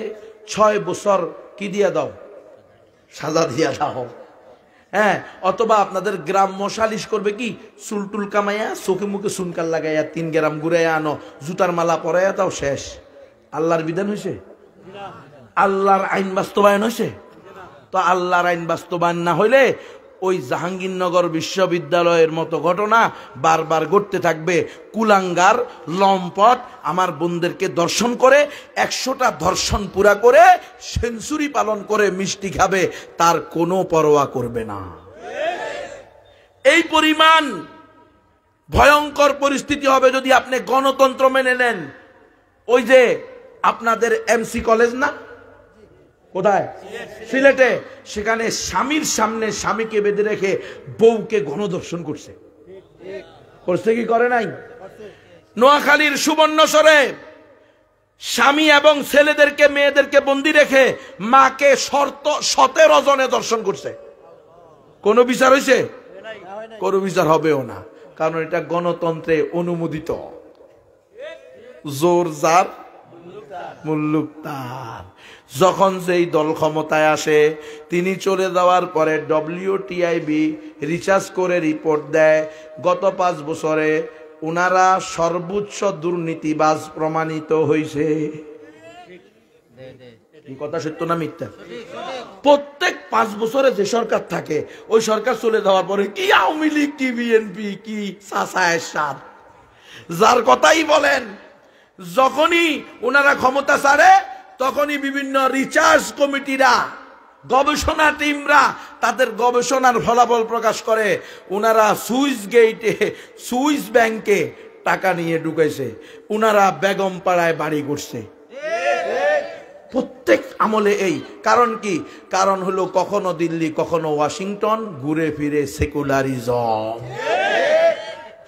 6 বছর কি দিয়া দাও? সাজা দিয়া দাও। হ্যাঁ, অথবা আপনাদের গ্রাম্য সালিশ করবে কি, চুলটুল কামাইয়া চোখে মুখে সুনকাল লাগাইয়া 3 গ্রাম ঘুরাইয়া আনো, জুতার মালা পরাইয়া দাও, শেষ। আল্লাহর বিধান হয়েছে? আল্লাহর আইন বাস্তবায়ন হয়েছে? তো আল্লাহর আইন বাস্তবায়ন না হইলে ওই জাহাঙ্গীরনগর বিশ্ববিদ্যালয়ের মতো ঘটনা বারবার ঘটতে থাকবে। কুলাঙ্গার লম্পট আমার বোনদেরকে দর্শন করে 100টা ধর্ষণ পুরা করে সেঞ্চুরি পালন করে মিষ্টি খাবে, তার কোনো পরোয়া করবে না। এই পরিমাণ ভয়ঙ্কর পরিস্থিতি হবে যদি আপনি গণতন্ত্র মেনে নেন। ওই যে আপনাদের এমসি কলেজ না, কোথায়? সিলেটে। সেখানে স্বামীর সামনে স্বামীকে বেঁধে রেখে বউকে গণধর্ষণ করছে। করছে কি করে নাই? নোয়াখালীর সুবর্ণচরে স্বামী এবং ছেলেদেরকে মেয়েদেরকে বন্দি রেখে মাকে 17 জনে ধর্ষণ করছে। কোনো বিচার হয়েছে? কোনো বিচার হবেও না, কারণ এটা গণতন্ত্রে অনুমোদিত। জোর যার মুল্লুক তার। যখন সেই দল ক্ষমতায় আসে, তিনি চলে যাওয়ার পরে WTIB রিসার্চ করে রিপোর্ট দেয়, গত 5 বছরে উনারা সর্বোচ্চ দুর্নীতিবাজ প্রমাণিত হয়েছে। কথা সত্য না মিথ্যা? প্রত্যেক 5 বছরে যে সরকার থাকে, ওই সরকার চলে যাওয়ার পরে কি আওয়ামী লীগ, কি বিএনপি, কি সাসায়ের, যার কথাই বলেন, যখনই ওনারা ক্ষমতা ছাড়ে তখনই বিভিন্ন রিসার্চ কমিটিরা, গবেষণা টিমরা তাদের গবেষণার ফলাফল প্রকাশ করে ওনারা সুইস গেটে, সুইস ব্যাংকে টাকা নিয়ে ঢুকাইছে, ওনারা বেগম পাড়ায় বাড়ি করছে। প্রত্যেক আমলে এই কারণ কি? কারণ হলো কখনো দিল্লি, কখনো ওয়াশিংটন, ঘুরে ফিরে সেকুলারিজম।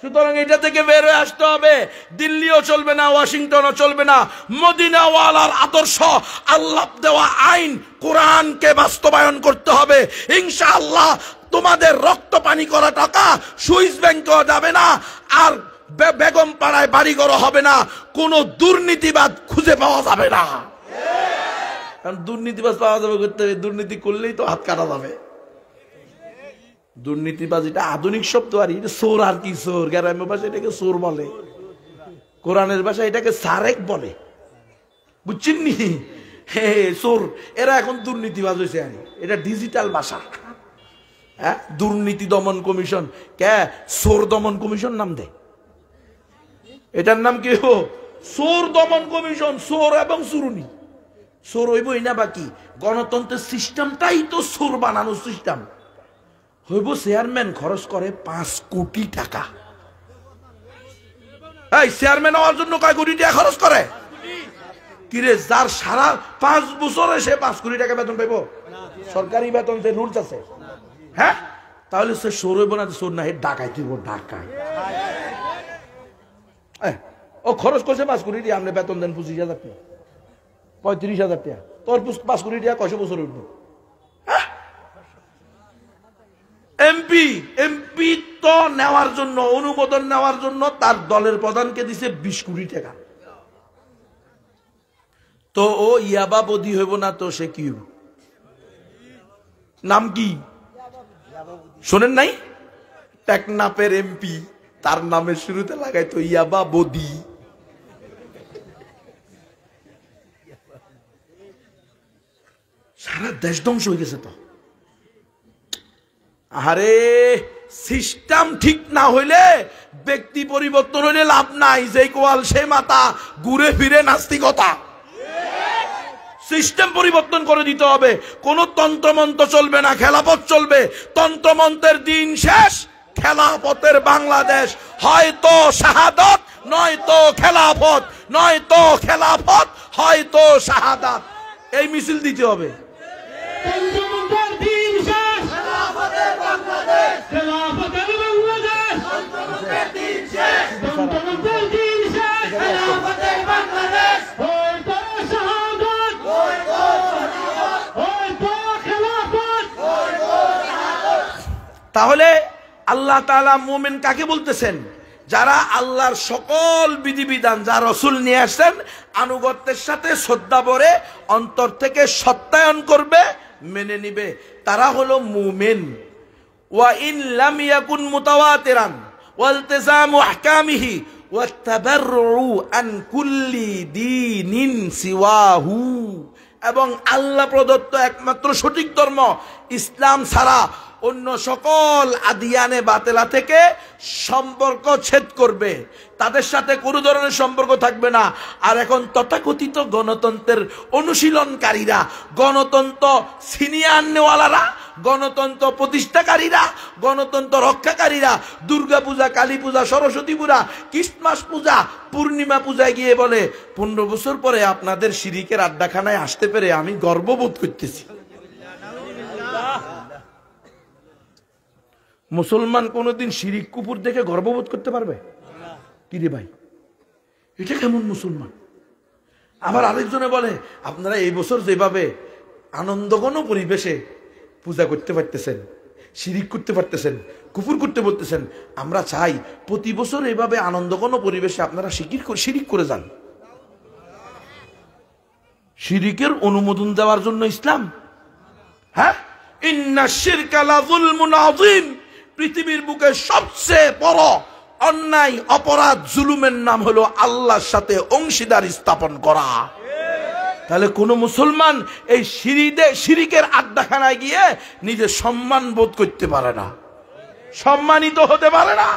সুতরাং এটা থেকে বের হয়ে আসতে হবে। দিল্লিও চলবে না, ওয়াশিংটনও চলবে না। মদিনাওয়ালার আদর্শ, আল্লাহ দেওয়া আইন, কোরআনকে বাস্তবায়ন করতে হবে। ইনশাআল্লাহ তোমাদের রক্ত পানি করা টাকা সুইস ব্যাংকেও যাবে না, আর বেগম পাড়ায় বাড়িঘর হবে না, কোনো দুর্নীতিবাদ খুঁজে পাওয়া যাবে না। কারণ দুর্নীতিবাজ পাওয়া যাবে করতে হবে, দুর্নীতি করলেই তো হাত কাটা যাবে। দুর্নীতিবাজ এটা আধুনিক শব্দ, আর এটা চোর। আর কি চোর? গ্রামের ভাষায় এটাকে চোর বলে, কোরআনের ভাষায় এটাকে সারেক বলে, বুঝছেন নি? চোর এরা এখন দুর্নীতিবাজ হয়েছে। আর এটা ডিজিটাল ভাষা। হ্যাঁ, দুর্নীতি দমন কমিশন কে চোর দমন কমিশন নাম দেয়। এটার নাম কি? চোর দমন কমিশন। চোর এবং চুরুনি। চোর হইবই না বাকি? গণতন্ত্রের সিস্টেমটাই তো চোর বানানোর সিস্টেম। হইব চেয়ারম্যান খরচ করে 5 কোটি টাকা। এই চেয়ারম্যান হওয়ার জন্য কয় কোটি টাকা খরচ করে? কিরে, যার সারা 5 বছরে সে 5 কোটি টাকা বেতন পাইব? সরকারি বেতন, যে রুলস আছে। হ্যাঁ, তাহলে সে চোর হইব না? চোর না, হে ডাকাইতে হইব, ডাকাই। ও খরচ করছে 5 কোটি টাকা, আপনি বেতন দেন 25,000 টাকা, 35,000 টাকা। তোর 5 কোটি টাকা কয়শো বছর উঠব? এমপি তো নেওয়ার জন্য, অনুমোদন নেওয়ার জন্য তার দলের প্রধানকে দিছে 20 কোটি টাকা। তো ও ইয়াবা বদি হইব না তো সে কি হইব? নাম কি শোনেন নাই? টেকনাপের এমপি, তার নামের শুরুতে লাগাইতো ইয়াবা বদি। সারা দেশ ধ্বংস হয়ে গেছে তো। আরে সিস্টেম ঠিক না হইলে, ব্যক্তি পরিবর্তন হইলে লাভ নাই। যে কোয়াল সে মাথা, ঘুরে ফিরে নাস্তিকতা। সিস্টেম পরিবর্তন করে দিতে হবে। কোন তন্ত্রমন্ত্র চলবে না, খেলাপথ চলবে। তন্ত্রমন্ত্রের দিন শেষ, খেলাপথের বাংলাদেশ। হয়তো শাহাদাত, নয়তো খেলাপথ, নয়তো খেলাপথ, হয়তো শাহাদাত। এই মিছিল দিতে হবে। তাহলে আল্লাহ তাআলা মুমিন কাকে বলতেছেন? যারা আল্লাহর সকল বিধিবিধান, যা রাসূল নিয়ে আসেন, আনুগত্যের সাথে শ্রদ্ধা ভরে অন্তর থেকে সত্যায়ন করবে, মেনে নিবে, তারা হলো মুমিন। ওয়া ইন লাম ইয়াকুন মুতাওয়াতিরান ওয়ালতিজামু আহকামিহি ওয়া তাবাররু আন কুল্লি দীনিন সিওয়াহু, এবং আল্লাহ প্রদত্ত একমাত্র সঠিক ধর্ম ইসলাম ছাড়া অন্য সকল আদিয়ানে বাতেলা থেকে সম্পর্ক ছেদ করবে, তাদের সাথে কোনো ধরনের সম্পর্ক থাকবে না। আর এখন তথাকথিত গণতন্ত্রের অনুশীলনকারীরা, গণতন্ত্র ছিনিয়ে আননেওয়ালারা, গণতন্ত্র প্রতিষ্ঠাকারীরা, গণতন্ত্র রক্ষাকারীরা দুর্গা পূজা, কালী পূজা, সরস্বতী পূজা, ক্রিসমাস পূজা, পূর্ণিমা পূজায় গিয়ে বলে 15 বছর পরে আপনাদের শিরিকের আড্ডাখানায় আসতে পেরে আমি গর্ববোধ করতেছি। মুসলমান কোনদিন শিরিক কুফর দেখে গর্ববোধ করতে পারবে? কি রে ভাই, এটা কেমন মুসলমান? আবার আরেকজনে বলে আপনারা এই বছর যেভাবে আনন্দঘন পরিবেশে পূজা করতে পারতেছেন, শিরিক করতে পারতেছেন, কুফর করতে বলতেছেন, আমরা চাই প্রতি বছর এইভাবে আনন্দঘন পরিবেশে আপনারা শিরিক করে যান। শিরিকের অনুমোদন দেওয়ার জন্য ইসলাম? হ্যাঁ, ইন্না শিরকা লাযুলমুন আযীম, পৃথিবীর বুকে সবচেয়ে বড় অন্যায় অপরাধ জুলুমের নাম হলো আল্লাহর সাথে অংশীদার স্থাপন করা। তাহলে কোন মুসলমান এই শিরিকের আড্ডাখানায় গিয়ে নিজে সম্মান বোধ করতে পারে না, সম্মানিত হতে পারে না।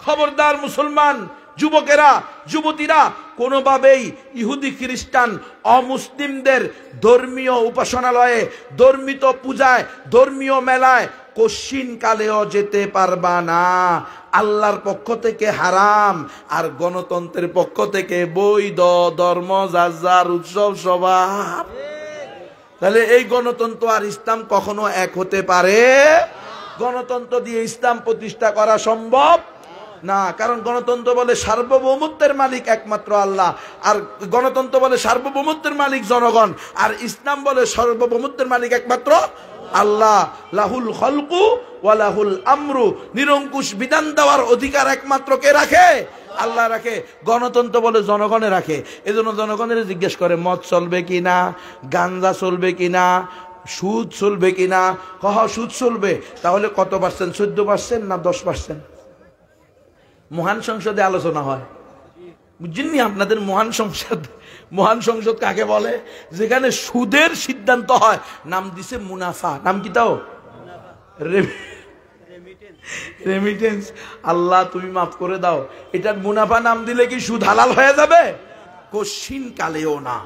খবরদার মুসলমান যুবকেরা, যুবতীরা, কোনোভাবেই ইহুদি খ্রিস্টান অমুসলিমদের ধর্মীয় উপাসনালয়ে, ধর্মীয় পূজায়, ধর্মীয় মেলায় কশিন কালেও যেতে পারবা না। আল্লাহর পক্ষ থেকে হারাম, আর গণতন্ত্রের পক্ষ থেকে বৈধ, ধর্ম যার যার উৎসব স্বভাব। তাহলে এই গণতন্ত্র আর ইসলাম কখনো এক হতে পারে? গণতন্ত্র দিয়ে ইসলাম প্রতিষ্ঠা করা সম্ভব না, কারণ গণতন্ত্র বলে সার্বভৌমত্বের মালিক একমাত্র আল্লাহ, আর গণতন্ত্র বলে সার্বভৌমত্বের মালিক জনগণ, আর ইসলাম বলে সার্বভৌমত্বের মালিক একমাত্র আল্লাহ। লাহুল খলকু ওয়া লাহুল আমরু, নিরঙ্কুশ বিধান দেওয়ার অধিকার একমাত্র কে রাখে? আল্লাহ রাখে। গণতন্ত্র বলে জনগণে রাখে, এজন্য জনগণের জিজ্ঞেস করে মদ চলবে কিনা, গাঞ্জা চলবে কিনা, সুদ চলবে কিনা। কহ সুদ চলবে, তাহলে কত পার্সেন্ট? 14% না 10%? মহান সংসদে আলোচনা হয়, বুঝছেননি আপনাদের মহান সংসদ? মহান সংসদ কাকে বলে? যেখানে সুদের সিদ্ধান্ত হয়। নাম দিছে মুনাফা। নাম কি তাও? রেমিটেন্স। আল্লাহ তুমি মাফ করে দাও, এটার মুনাফা নাম দিলে কি সুদ হালাল হয়ে যাবে? কশিন কালেও না,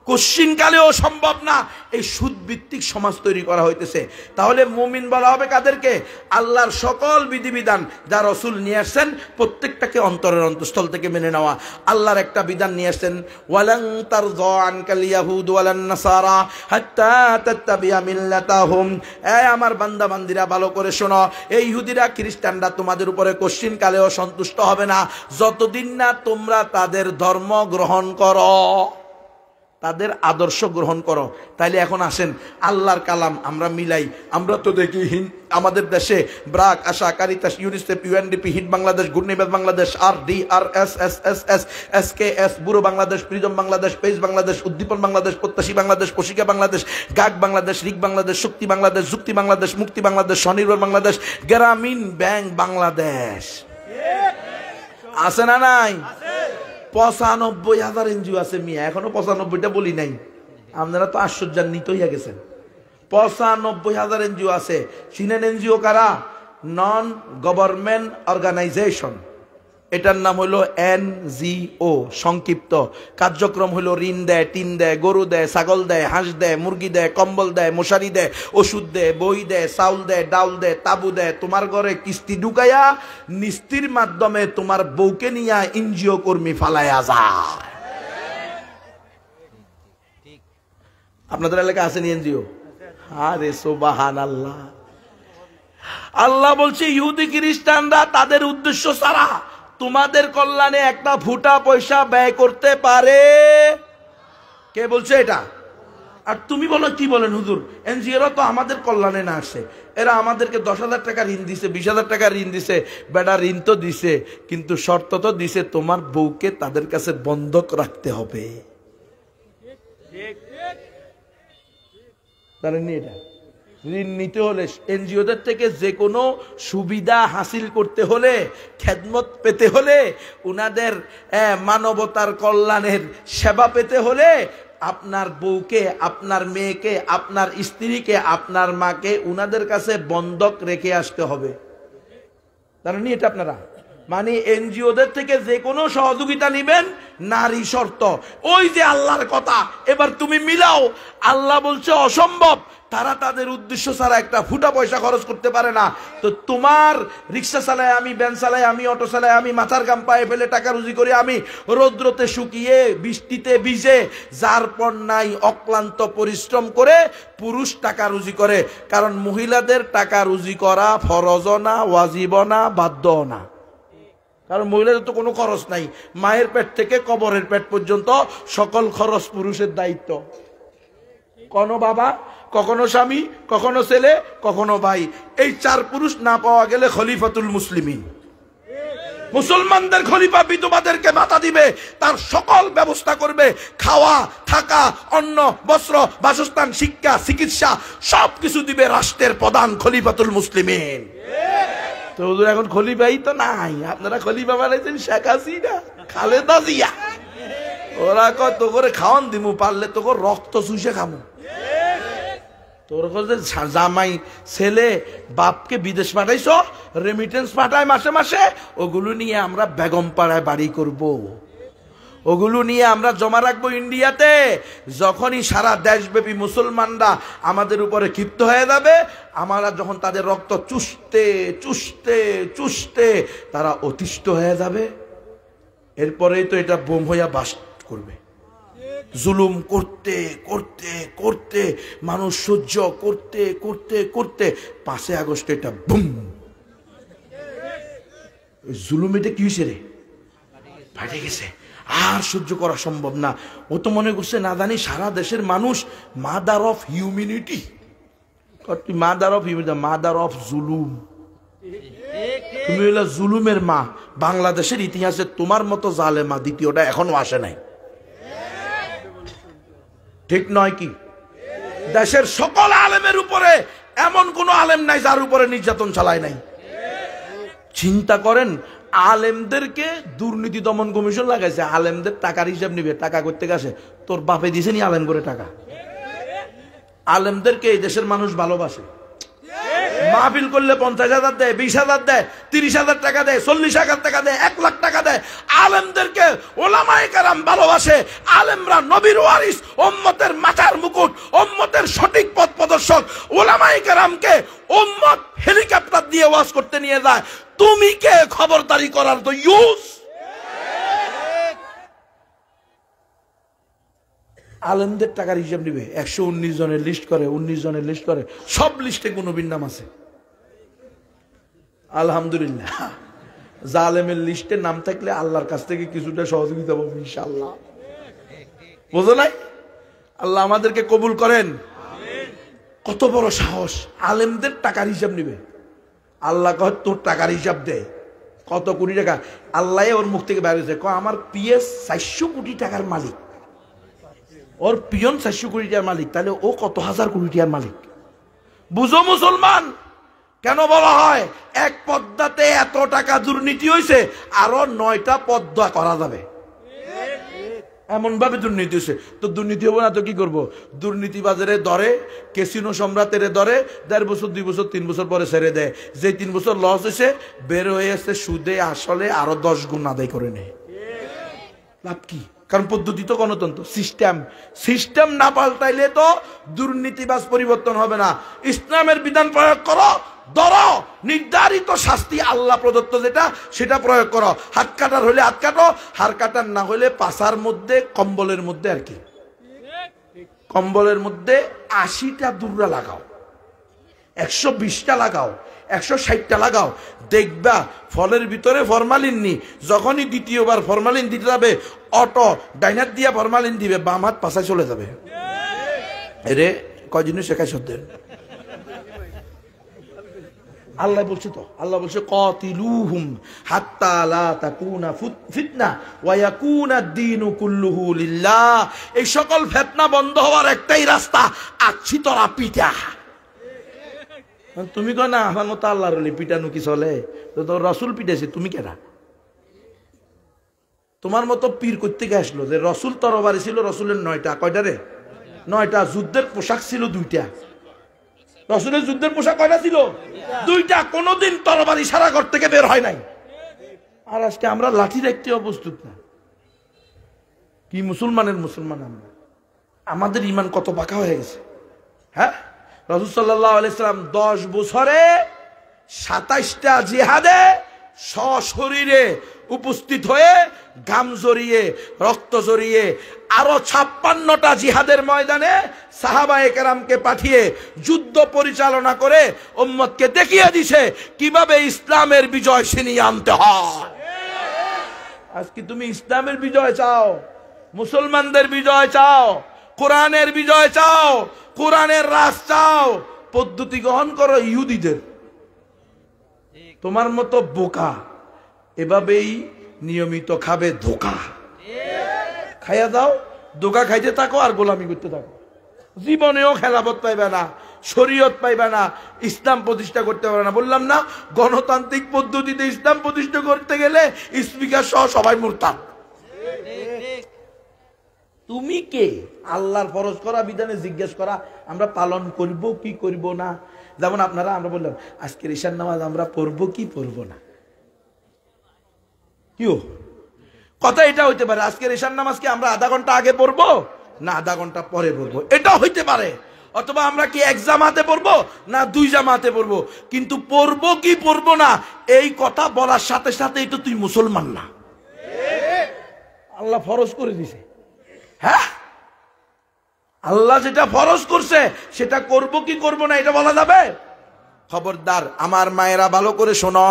কশিন কালেও সম্ভব না। এই সুদ ভিত্তিক সমাজ তৈরি করা হইতেছে। তাহলে মুমিন বলা হবে কাদেরকে? আল্লাহর সকল বিধিবিধান যা রাসূল নিয়ে আসছেন প্রত্যেকটাকে অন্তরের অন্তঃস্থল থেকে মেনে নেওয়া। আল্লাহর একটা বিধান নিয়ে আসছেন, ওয়ালান তারযা আনকাল ইয়াহুদ ওয়ালান নাসারা হাত্তা তাত্তাবিয়া মিল্লাতাহুম। এই আমার বান্দা বান্দিরা ভালো করে শোনো, এই ইহুদিরা খ্রিস্টানরা তোমাদের উপরে কশিন কালেও সন্তুষ্ট হবে না যতদিন না তোমরা তাদের ধর্ম গ্রহণ করো, তাদের আদর্শ গ্রহণ করো। তাইলে এখন আসেন আল্লাহর কালাম আমরা মিলাই। আমরা তো দেখি আমাদের দেশে BRAC, ASA, Caritas, UNICEF, UNDP, হিট বাংলাদেশ, ঘূর্ণিবাদ Bangladesh, RDRS, SSS, SKS, bureau Bangladesh, prism Bangladesh, পেজ বাংলাদেশ, উদ্দীপন বাংলাদেশ, প্রত্যাশী বাংলাদেশ, পশিকা বাংলাদেশ, গাগ বাংলাদেশ, রিক বাংলাদেশ, শক্তি বাংলাদেশ, যুক্তি বাংলাদেশ, মুক্তি বাংলাদেশ, স্বনির্ভর বাংলাদেশ, গ্রামীণ ব্যাংক বাংলাদেশ। আছে না নাই? 95,000 এনজিও আছে মিয়া, এখনো 95টা বলি নাই। আপনারা তো আশ্চর্যান্বিত হইয়া গেছেন। 95,000 এনজিও আছে। চিনেন এনজিও কারা? Non government organisation. এটার নাম হলো NGO, সংক্ষিপ্ত। কার্যক্রম হলো ঋণ দেয়, টিন দেয়, গরু দেয়, ছাগল দেয়, হাঁস দেয়, মুরগি দেয়, কম্বল দেয়, মশারি দেয়, ওষুধ দেয়, বই দেয়, চাউল দেয়, ডাউল দেয়, তাবু দেয়। তোমার ঘরে কিস্তি ঢুকাইয়া নিস্তির মাধ্যমে তোমার বউকে নিয়ে NGO কর্মী ফালাইয়া যায়। আপনাদের এলাকা আসেনি NGO? আরে সুবহানাল্লাহ। আল্লাহ বলছে ইহুদি খ্রিস্টানরা তাদের উদ্দেশ্য ছাড়া তোমাদের কল্যাণে একটা ফুটা পয়সা ব্যয় করতে পারে। কে বলছে এটা? আর তুমি বলো কি বলেন হুজুর, এনজিওরা তো আমাদের কল্যাণে না আসে, এরা আমাদেরকে 10,000 টাকা ঋণ দিছে, 20,000 টাকা ঋণ দিছে। বেটা ঋণ তো দিছে, কিন্তু শর্ত তো দিছে তোমার বউকে তাদের কাছে বন্ধক রাখতে হবে। জানেননি এটা? ঋণ নিতে হলে, এনজিওদের থেকে যে কোনো সুবিধা হাসিল করতে হলে, খেদমত পেতে হলে, উনাদের মানবতার কল্যাণের সেবা পেতে হলে আপনার বউকে, আপনার মেয়েকে, আপনার স্ত্রীকে, আপনার মাকে উনাদের কাছে বন্ধক রেখে আসতে হবে। জানেননি এটা আপনারা? মানে এনজিওদের থেকে যে কোনো সহযোগিতা নিবেন, নারী শর্ত। ওই যে আল্লাহর কথা, এবার তুমি মিলাও। আল্লাহ বলছে অসম্ভব, তারা তাদের উদ্দেশ্য ছাড়া একটা ফুটা পয়সা খরচ করতে পারে না। তো তোমার রিক্সা চালায় আমি, ভ্যান চালাই আমি, অটো চালাই আমি, মাথার গাম পায়ে ফেলে টাকা রুজি করি আমি, রৌদ্রতে শুকিয়ে বৃষ্টিতে ভিজে, যার পর নাই অক্লান্ত পরিশ্রম করে পুরুষ টাকা রুজি করে। কারণ মহিলাদের টাকা রুজি করা ফরজ না, ওয়াজিব না, বাধ্য না। কারণ মহিলাদের তো কোনো খরচ নাই। মায়ের পেট থেকে কবরের পেট পর্যন্ত সকল খরচ পুরুষের দায়িত্ব। কোনো বাবা, কখনো স্বামী, কখনো ছেলে, কখনো ভাই। এই 4 পুরুষ না পাওয়া গেলে খলিফাতুল মুসলিমিন, মুসলমানদের খলিফা বিধবাদেরকে ভাতা দিবে, তার সকল ব্যবস্থা ব্যবস্থা করবে, খাওয়া, থাকা, অন্ন, বস্ত্র, বাসস্থান, শিক্ষা, চিকিৎসা সবকিছু দিবে রাষ্ট্রের প্রধান খলিফাতুল মুসলিমিন। তো হুজুর এখন খলিফাই তো নাই, আপনারা খলিফা বানাইছেন শেখ হাসিনা, খালেদা জিয়া। ওরা কয় তো করে খাওয়ান দিমু, পারলে তো রক্ত চুষে খামু। তোর কাছে জামাই ছেলে বাপকে বিদেশ পাঠাইছ, রেমিটেন্স পাঠায় মাসে মাসে, ওগুলো নিয়ে আমরা বেগম পাড়ায় বাড়ি করব, ওগুলো নিয়ে আমরা জমা রাখবো ইন্ডিয়াতে। যখনই সারা দেশব্যাপী মুসলমানরা আমাদের উপরে ক্ষিপ্ত হয়ে যাবে, আমরা যখন তাদের রক্ত চুষতে চুষতে চুষতে তারা অতিষ্ঠ হয়ে যাবে, এরপরেই তো এটা বোম হইয়া বাস্ট করবে। জুলুম করতে করতে করতে মানুষ সহ্য করতে করতে করতে 5 আগস্ট এটা বুম, জুলুম এটা কি হয়েছে রে, ফাটে গেছে, আর সহ্য করা সম্ভব না। ও তো মনে করছে না জানি সারা দেশের মানুষ mother of humanity, mother of humanity, mother of জুলুম। তুমি হইলা জুলুমের মা। বাংলাদেশের ইতিহাসে তোমার মতো জালেমা দ্বিতীয়টা এখনো আসে নাই, ঠিক নয় কি? দেশের সকল আলেমের উপরে এমন কোন আলেম নাই যার উপরে নির্যাতন চালায় নাই। চিন্তা করেন, আলেমদেরকে দুর্নীতি দমন কমিশন লাগাইছে, আলেমদের টাকার হিসাব নিবে, টাকা করতে গেছে তোর বাপে দিছে নি আলেম করে টাকা? আলেমদেরকে এই দেশের মানুষ ভালোবাসে, মাহফিল করলে 50,000 দেয়, 20,000 দেয়, 30,000 টাকা দেয়, 40,000 টাকা দেয়, 1 লাখ টাকা দেয়। আলেমদেরকে ওলামায়ে কেরাম ভালোবাসে। আলেমরা নবীর ওয়ারিস, উম্মতের মাথার মুকুট, উম্মতের সঠিক পথ প্রদর্শক। ওলামায়ে কেরামকে উম্মত হেলিকপ্টার দিয়ে ওয়াজ করতে নিয়ে যায়, তুমি কে খবরদারি করার তো ইউজ? আলেমদের টাকার হিসাব নিবে, 119 জনের লিস্ট করে, 19 জনের লিস্ট করে, সব লিস্টে কোন নাম আছে? আলহামদুলিল্লাহ, জালেমের লিস্টে নাম থাকলে আল্লাহর কাছ থেকে কিছুটা সহযোগিতা পাবো ইনশাআল্লাহ। বুঝো নাই? আল্লাহ আমাদেরকে কবুল করেন। কত বড় সাহস, আলেমদের টাকার হিসাব নিবে। আল্লাহ কয় তোর টাকার হিসাব দে, কত কোটি টাকা। আল্লাহ ওর মুখ থেকে বের হয়েছে, কয় আমার পিএস 400 কোটি টাকার মালিক, ওর পিয়ন 400 কোটি টাকার মালিক, তাহলে ও কত হাজার কোটি টাকার মালিক। বুঝো মুসলমান, কেন বলা হয় এক পদ্মাতে এত টাকা দুর্নীতি হয়েছে, আরো 9টা পদ্মা করা যাবে, এমন ভাবে দুর্নীতি হয়েছে। তো দুর্নীতি হবে না তো কি করবো? দুর্নীতি বাজারে ধরে, ক্যাসিনো সম্রাটের ধরে, 1.5 বছর 2 বছর 3 বছর পরে ছেড়ে দেয়। যে 3 বছর লস হয়েছে, বের হয়ে আসছে সুদে আসলে আরো 10 গুণ আদায় করে নেয়। লাভ কি? কারণ পদ্ধতি তো গণতন্ত্র, সিস্টেম না পাল্টাইলে তো দুর্নীতিবাজ পরিবর্তন হবে না। ইসলামের বিধান প্রয়োগ করো, ধরো, নির্ধারিত শাস্তি আল্লাহ প্রদত্ত যেটা সেটা প্রয়োগ করো। হাত কাটার হলে হাত কাটো, হাড় কাটার না হলে পাছার মধ্যে, কম্বলের মধ্যে, আর কি কম্বলের মধ্যে 80টা দুর্রা লাগাও, 120টা লাগাও, 160টা লাগাও, দেখবা ফলের ভিতরে ফরমালিন নি। যখনই দ্বিতীয়বার ফরমালিন দিতে যাবে, অটো ডাইনার দিয়া ফরমালিন দিবে, বাম হাত পাশায় চলে যাবে। এরে কয় জিনিস শেখায় সত্যের। আল্লাহ বলছে তো, আল্লাহ বলছে কাতিলুহুম হাত্তা লা তাকুনা ফিতনা ওয়া ইয়াকুনা আদ-দীনু কুল্লুহু লিল্লাহ। এই সকল ফিতনা বন্ধ হওয়ার একটাই রাস্তা, আছি তোরা পিটা। তুমি কো না আমার মতো আল্লাহর ওলি পিটানো কি চলে? তো রাসূল পিটাইছে, তুমি কেডা? তোমার মতো পীর করতে গিয়ে আসলো যে রাসূল তরবারি ছিল, রাসূলের 9টা, কয়টা রে? 9টা। যুদ্ধের পোশাক ছিল 2টা। রাসূলের যুদ্ধের পোশাক কয়টা ছিল? 2টা। কোনদিন তরবারি সারা ঘর থেকে বের হয় নাই। আর আজকে আমরা লাঠি রাখতে অপ্রস্তুত না। কি মুসলমানের মুসলমান আমরা? আমাদের ঈমান কত বাঁকা হয়ে গেছে। হ্যাঁ, রাসূল সাল্লাল্লাহু আলাইহি সাল্লাম 10 বছরে 27টা জিহাদে সশরীরে উপস্থিত হয়ে, ঘাম জড়িয়ে, রক্ত জড়িয়ে, আরো 56টা জিহাদের ময়দানে সাহাবায়ে কেরামকে পাঠিয়ে যুদ্ধ পরিচালনা করে উম্মতকে দেখিয়ে দিছে কিভাবে ইসলামের বিজয় ছিনিয়ে আনতে হয়। আজকে তুমি ইসলামের বিজয় চাও, মুসলমানদের বিজয় চাও, কোরআনের বিজয় চাও, কোরআনের রাজ চাও, পদ্ধতি গ্রহণ করো ইহুদিদের। তোমার মতো বোকা এভাবেই নিয়মিত খাবে ধোঁকা। খাইয়া দাও, দোকা খাইতে থাকো আর গোলামি করতে থাকো। জীবনেও খেলাফত পাইবে না, শরীয়ত পাইবে না, ইসলাম প্রতিষ্ঠা করতে পারবে না। বললাম না, গণতান্ত্রিক পদ্ধতিতে ইসলাম প্রতিষ্ঠা করতে গেলে স্পিকার সহ সবাই মুরতাদ। তুমি কে? আল্লাহর ফরজ করা বিধানে জিজ্ঞেস করা আমরা পালন করব কি করব না। যেমন আপনারা, আমরা বললাম আজকের ঈশার নামাজ আমরা পড়বো কি পড়বো না, কি কথা এটা হইতে পারে। আজকের ঈশার নামাজ কি আমরা আধা ঘন্টা আগে পড়বো না আধা ঘন্টা পরে পড়বো, এটা হইতে পারে। অথবা আমরা কি এক জামাতে পড়বো না দুই জামাতে পড়বো, কিন্তু পড়বো কি পড়বো না এই কথা বলার সাথে সাথে এটা তুই মুসলমান না। আল্লাহ ফরজ করে দিছে। হ্যাঁ, আল্লাহ যেটা ফরজ করছে সেটা করব কি করব না এটা বলা যাবে? খবরদার আমার মায়েরা ভালো করে শোনো,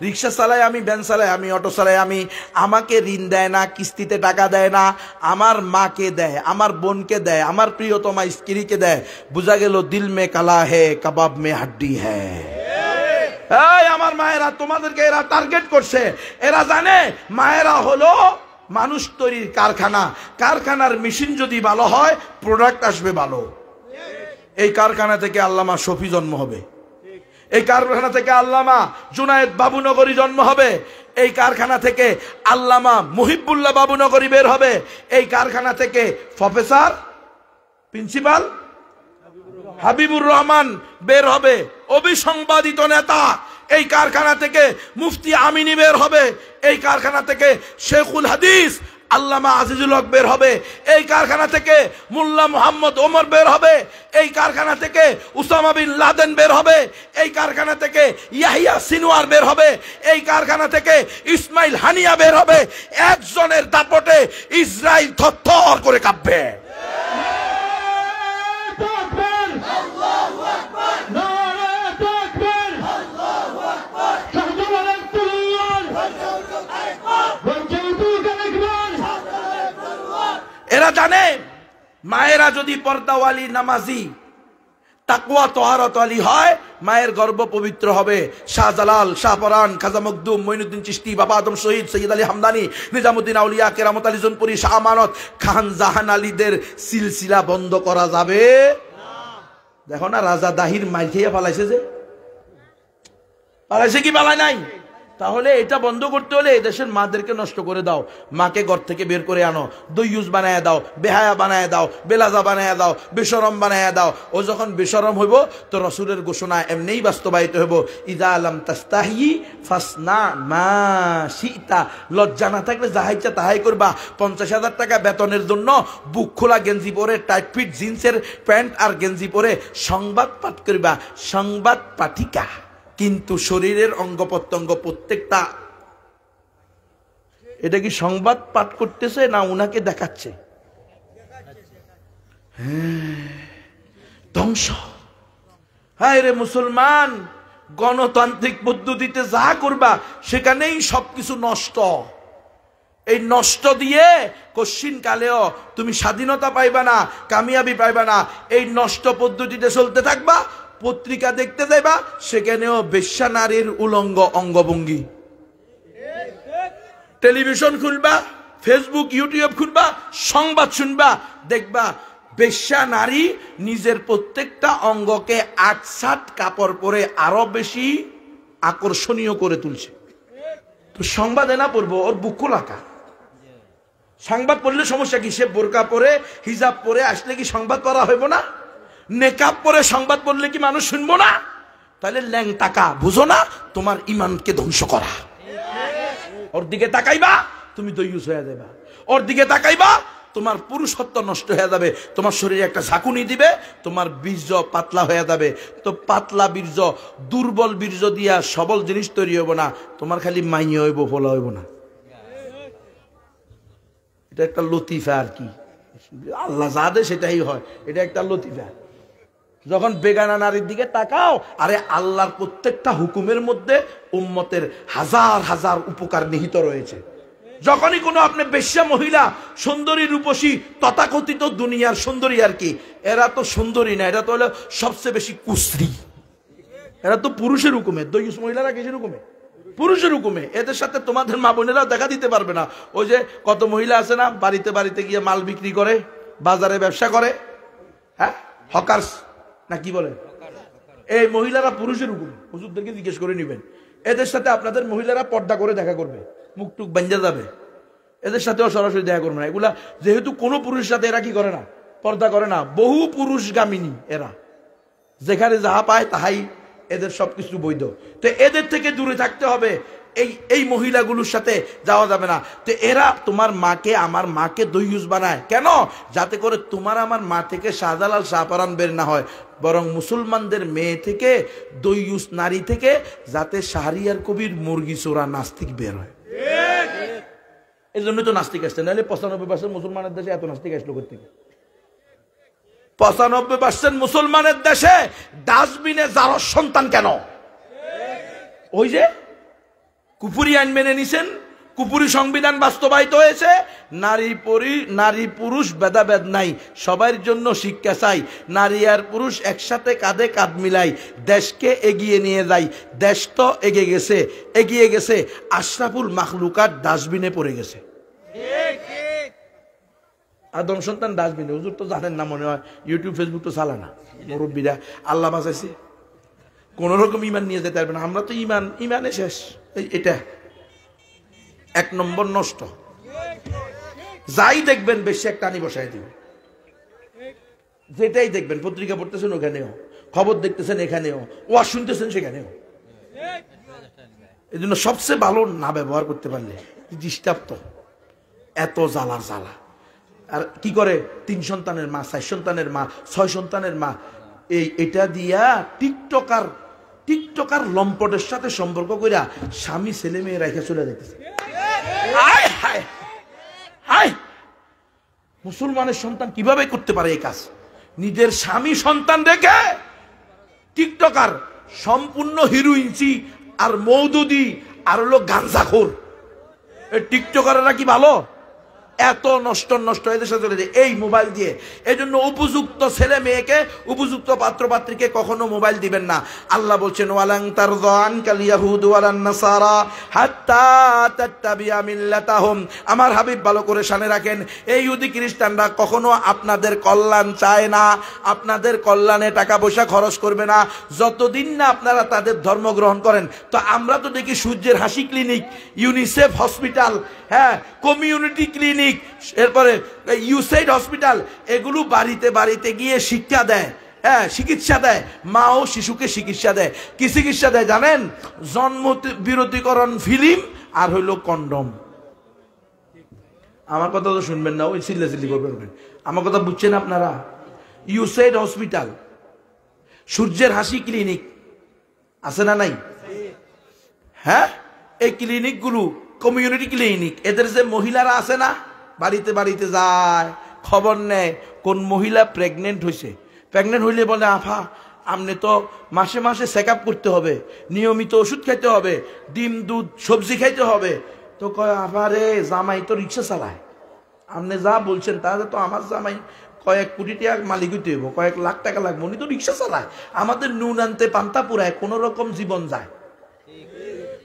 রিক্সা চালাই আমি, ভ্যান চালাই আমি, অটো চালাই আমি, আমাকে ঋণ দেয় না, কিস্তিতে টাকা দেয় না, আমার মাকে দেয়, আমার বোনকে দেয়, আমার প্রিয়তমা স্ত্রীকে দেয়। বুঝা গেল দিল মে কালা হে কাবাব মে হাড্ডি হ্যায়। এই আমার মায়েরা, তোমাদেরকে এরা টার্গেট করছে। এরা জানে মায়েরা হলো মানুষ তৈরির কারখানা। কারখানার মেশিন যদি ভালো হয় প্রোডাক্ট আসবে ভালো। এই কারখানা থেকে আল্লামা শফি জন্ম হবে, এই কারখানা থেকে আল্লামা জুনায়েদ বাবুনগরী জন্ম হবে, এই কারখানা থেকে আল্লামা মুহিবুল্লাহ বাবুনগরী বের হবে, এই কারখানা থেকে প্রফেসর প্রিন্সিপাল হাবিবুর রহমান বের হবে, অবিসংবাদিত নেতা। এই কারখানা থেকে মুফতি আমিনী বের হবে, এই কারখানা থেকে শেখুল হাদিস আল্লামা আজিজুল হক বের হবে, এই কারখানা থেকে মোল্লা মোহাম্মদ ওমর বের হবে, এই কারখানা থেকে উসামা বিন লাদেন বের হবে, এই কারখানা থেকে ইয়াহিয়া সিনওয়ার বের হবে, এই কারখানা থেকে ইসমাইল হানিয়া বের হবে। একজনের দাপটে ইসরায়েল থরথর করে কাঁপবে। এরা জানে মায়েরা যদি পর্দাওয়ালি, নামাজি, তাকওয়া তহারতওয়ালি হয়, মায়ের গর্ভ পবিত্র হবে। শাহজালাল, শাহপরান, খাজা মখদুম, মঈনুদ্দিন চিশতি, বাবা আদম শহীদ, সৈয়দ আলী হামদানি, নিজামুদ্দিন আউলিয়া, কেরামত আলী জনপুরি, শাহ আমানত, খান জাহান আলীদের সিলসিলা বন্ধ করা যাবে না। দেখো না রাজা দাহির মাইর খেয়ে পালাইছে, যে পালাইছে কি পালায় নাই? তাহলে এটা বন্ধ করতে হলে এদেশের মাদেরকে নষ্ট করে দাও, মাকে ঘর থেকে বের করে আনো, দইয়ুস বানায় দাও, বেহায়া বানায় দাও, বেলাজা বানায় দাও, বেশরম বানায় দাও। ও যখন বেশরম হইব তো রসুলের ঘোষণা এমনিই বাস্তবায়িত হইব, ইজা আলাম তাস্তাহি ফাসনা মা শিতা। লজ্জা না থাকলে যাহা ইচ্ছা তাহাই করবা। 50,000 টাকা বেতনের জন্য বুক খোলা গেঞ্জি পরে, টাইট ফিট জিন্সের প্যান্ট আর গেঞ্জি পরে সংবাদ পাঠ করবা, সংবাদ পাঠিকা। কিন্তু শরীরের অঙ্গ প্রত্যঙ্গ প্রত্যেকটা, এটা কি সংবাদ পাঠ করতেছে না উনাকে দেখাচ্ছে? ধ্বংস। হায় রে মুসলমান, গণতান্ত্রিক পদ্ধতিতে যা করবা সেখানেই সবকিছু নষ্ট। এই নষ্ট দিয়ে কশ্চিন কালেও তুমি স্বাধীনতা পাইবা না, কামিয়াবি পাইবা না। এই নষ্ট পদ্ধতিতে চলতে থাকবা, পত্রিকা দেখতে যাইবা, সেখানেও বেশ্যা নারীর উলঙ্গ অঙ্গভঙ্গি। টেলিভিশন খুলবা, ফেসবুক, ইউটিউব খুলবা, সংবাদ শুনবা, দেখবা বেশ্যা নারী নিজের প্রত্যেকটা অঙ্গকে ৮-৭ কাপড় পরে আরো বেশি আকর্ষণীয় করে তুলছে। তো সংবাদে না পড়বো, ওর বুক খোলাকা। সংবাদ পড়লে সমস্যা কি? সে বোরকা পরে, হিজাব পরে আসলে কি সংবাদ পড়া হইব না? নেকাব পরে সংবাদ পড়লে কি মানুষ শুনবো না? তাহলে ল্যাংটাকা, বুঝো না তোমার ইমানকে ধ্বংস করা। ওর দিকে তাকাইবা তুমি দইয়ুস হয়ে যাবা, ওর দিকে তাকাইবা তোমার পুরুষত্ব নষ্ট হয়ে যাবে, তোমার শরীরে একটা ঝাঁকুনি দিবে, তোমার বীর্য পাতলা হয়ে যাবে। তো পাতলা বীর্য, দুর্বল বীর্য দিয়া সবল জিনিস তৈরি হইব না, তোমার খালি মাইয়ে হইব, ফলা হইব না। এটা একটা লতিফা আর কি, আল্লাহ যা দে সেটাই হয়, এটা একটা লতিফা। যখন বেগানা নারীর দিকে তাকাও, আরে আল্লাহর প্রত্যেকটা হুকুমের মধ্যে উম্মতের হাজার হাজার উপকার নিহিত রয়েছে। যখনই কোনো আপনি বেশ্যা মহিলা, সুন্দরী রূপসী, তথাকথিত দুনিয়ার সুন্দরী আর কি, এরা তো সুন্দরী না, এরা তো হলো সবচেয়ে বেশি কুশ্রী। এরা তো পুরুষের হুকুমে, দইয়ুস মহিলারা কিসের হুকুমে? পুরুষের হুকুমে। এদের সাথে তোমাদের মা বোনেরাও দেখা দিতে পারবে না। ওই যে কত মহিলা আছে না, বাড়িতে বাড়িতে গিয়ে মাল বিক্রি করে, বাজারে ব্যবসা করে, হ্যাঁ, হকার্স না কি বলে, এই মহিলারা পুরুষের হুকুমে। হুজুরদেরকে জিজ্ঞেস করে নিবেন, এদের সাথে আপনাদের মহিলারা পর্দা করে দেখা করবে, মুখ টুক বাঞ্জা যাবে, এদের সাথেও সরাসরি দেখা করবে না। এগুলা যেহেতু কোনো পুরুষের সাথে এরা কি করে না, পর্দা করে না, বহু পুরুষগামিনী এরা, যেখানে যাহা পায় তাহাই এদের সবকিছু বৈধ। তো এদের থেকে দূরে থাকতে হবে, এই মহিলাগুলোর সাথে যাওয়া যাবে না। তো এরা তোমার মাকে, আমার মাকে দইয়ুস বানায় কেন? যাতে করে তোমার আমার মা থেকে শাহজালাল শাহপরান বের না হয়, বরং মুসলমানদের মেয়ে থেকে, দইয়ুস নারী থেকে যাতে শাহরিয়ার কবির মুরগি চোরা নাস্তিক বের হয়। এই জন্যই তো নাস্তিক আসছে, নাহলে 95% মুসলমানের দেশে এত নাস্তিক আসলো কোথেকে? 95% মুসলমানের দেশে ডাস্টবিনে জারস সন্তান কেন? ওই যে কুপুরি আইন মেনে নিছেন, কুপুরি সংবিধান বাস্তবায়িত হয়েছে, নারী পুরুষ ভেদাভেদ নাই, সবার জন্য শিক্ষা চাই, নারী আর পুরুষ একসাথে কাঁধে কাঁধ মিলাই দেশকে এগিয়ে নিয়ে যাই। দেশ তো এগিয়ে গেছে, আশরাফুল মাখলুকাত ডাস্টবিনে পড়ে গেছে। আদম সন্তান ডাস্টবিনে, হুজুর তো জানেন না মনে হয়, ইউটিউব ফেসবুক তো চালা না, মুরব্বীরা আল্লাহ বাঁচাইছে, কোন রকম ইমান নিয়ে যেতে পারবে না। আমরা তো ইমানে শেষ। এটা 1 নম্বর নষ্ট। যাই দেখবেন বেশি একটা টানি বসায় দিবে, যেটাই দেখবেন, পত্রিকা পড়তেছেন ওখানেও, খবর দেখতেছেন এখানেও, ওয়াজ শুনতেছেন সেখানেও। এই জন্য সবচেয়ে ভালো না ব্যবহার করতে পারলে ডিস্টার্ব তো, এত জ্বালার জ্বালা। আর কি করে 3 সন্তানের মা, 4 সন্তানের মা, 6 সন্তানের মা, এটা দিয়া টিকটকার লম্পটের সাথে সম্পর্ক কইরা স্বামী ছেলে মেয়ে রেখে চলে যেতেছে। মুসলমানের সন্তান কিভাবে করতে পারে এই কাজ? নিজের স্বামী সন্তান রেখে টিকটকার, সম্পূর্ণ হিরোইনচি আর মৌদুদি আর হলো গাঞ্জাখোর, এই টিকটকাররা কি ভালো? এত নষ্ট এদের সাথে চলে যায় এই মোবাইল দিয়ে। এই জন্য উপযুক্ত ছেলে মেয়েকে, উপযুক্ত পাত্র পাত্রীকে কখনো মোবাইল দিবেন না। আল্লাহ বলছেন ওয়ালান তারযা আনকাল ইয়াহুদ ওয়ালান নাসারা হাত্তা তাত্তাবিআ মিল্লাতাহুম। আমার হাবিব ভালো করে শুনে রাখেন, এই ইহুদি খ্রিস্টানরা কখনো আপনাদের কল্যাণ চায় না, আপনাদের কল্যাণে টাকা পয়সা খরচ করবে না যতদিন না আপনারা তাদের ধর্ম গ্রহণ করেন। তো আমরা তো দেখি সূর্যের হাসি ক্লিনিক, ইউনিসেফ হসপিটাল, হ্যাঁ, কমিউনিটি ক্লিনিক, এরপরে ইউসাইড হসপিটাল, এগুলো বাড়িতে বাড়িতে গিয়ে শিক্ষা দেয়, হ্যাঁ, চিকিৎসা দেয়, মা ও শিশুকে চিকিৎসা দেয়। কি চিকিৎসা দেয় জানেন? জন্ম বিরতিকরণ ফিল্ম আর হইল কন্ডম। আমার কথা তো শুনবেন না, ওই চিল্লাচিল্লি করবেন। আমার কথা বুঝছেন আপনারা? ইউসাইড হসপিটাল, সূর্যের হাসি ক্লিনিক আছে না নাই? হ্যাঁ, এই ক্লিনিকগুলো কমিউনিটি ক্লিনিক, এদের যে মহিলারা আছে না, বাড়িতে বাড়িতে যায়, খবর নেয় কোন মহিলা প্রেগনেন্ট হয়েছে। প্রেগনেন্ট হইলে বলে আফা আপনি তো মাসে মাসে চেক আপ করতে হবে, নিয়মিত ওষুধ খাইতে হবে, ডিম দুধ সবজি খাইতে হবে। তো কয় আফা রে, জামাই তো রিক্সা চালায়, আপনি যা বলছেন তাহলে তো আমার জামাই কয়েক কোটি টাকা মালিক হইতে হইব, কয়েক লাখ টাকা লাগবে, উনি তো রিক্সা চালায়, আমাদের নুন আনতে পান্তা পুরায়, কোন রকম জীবন যায়।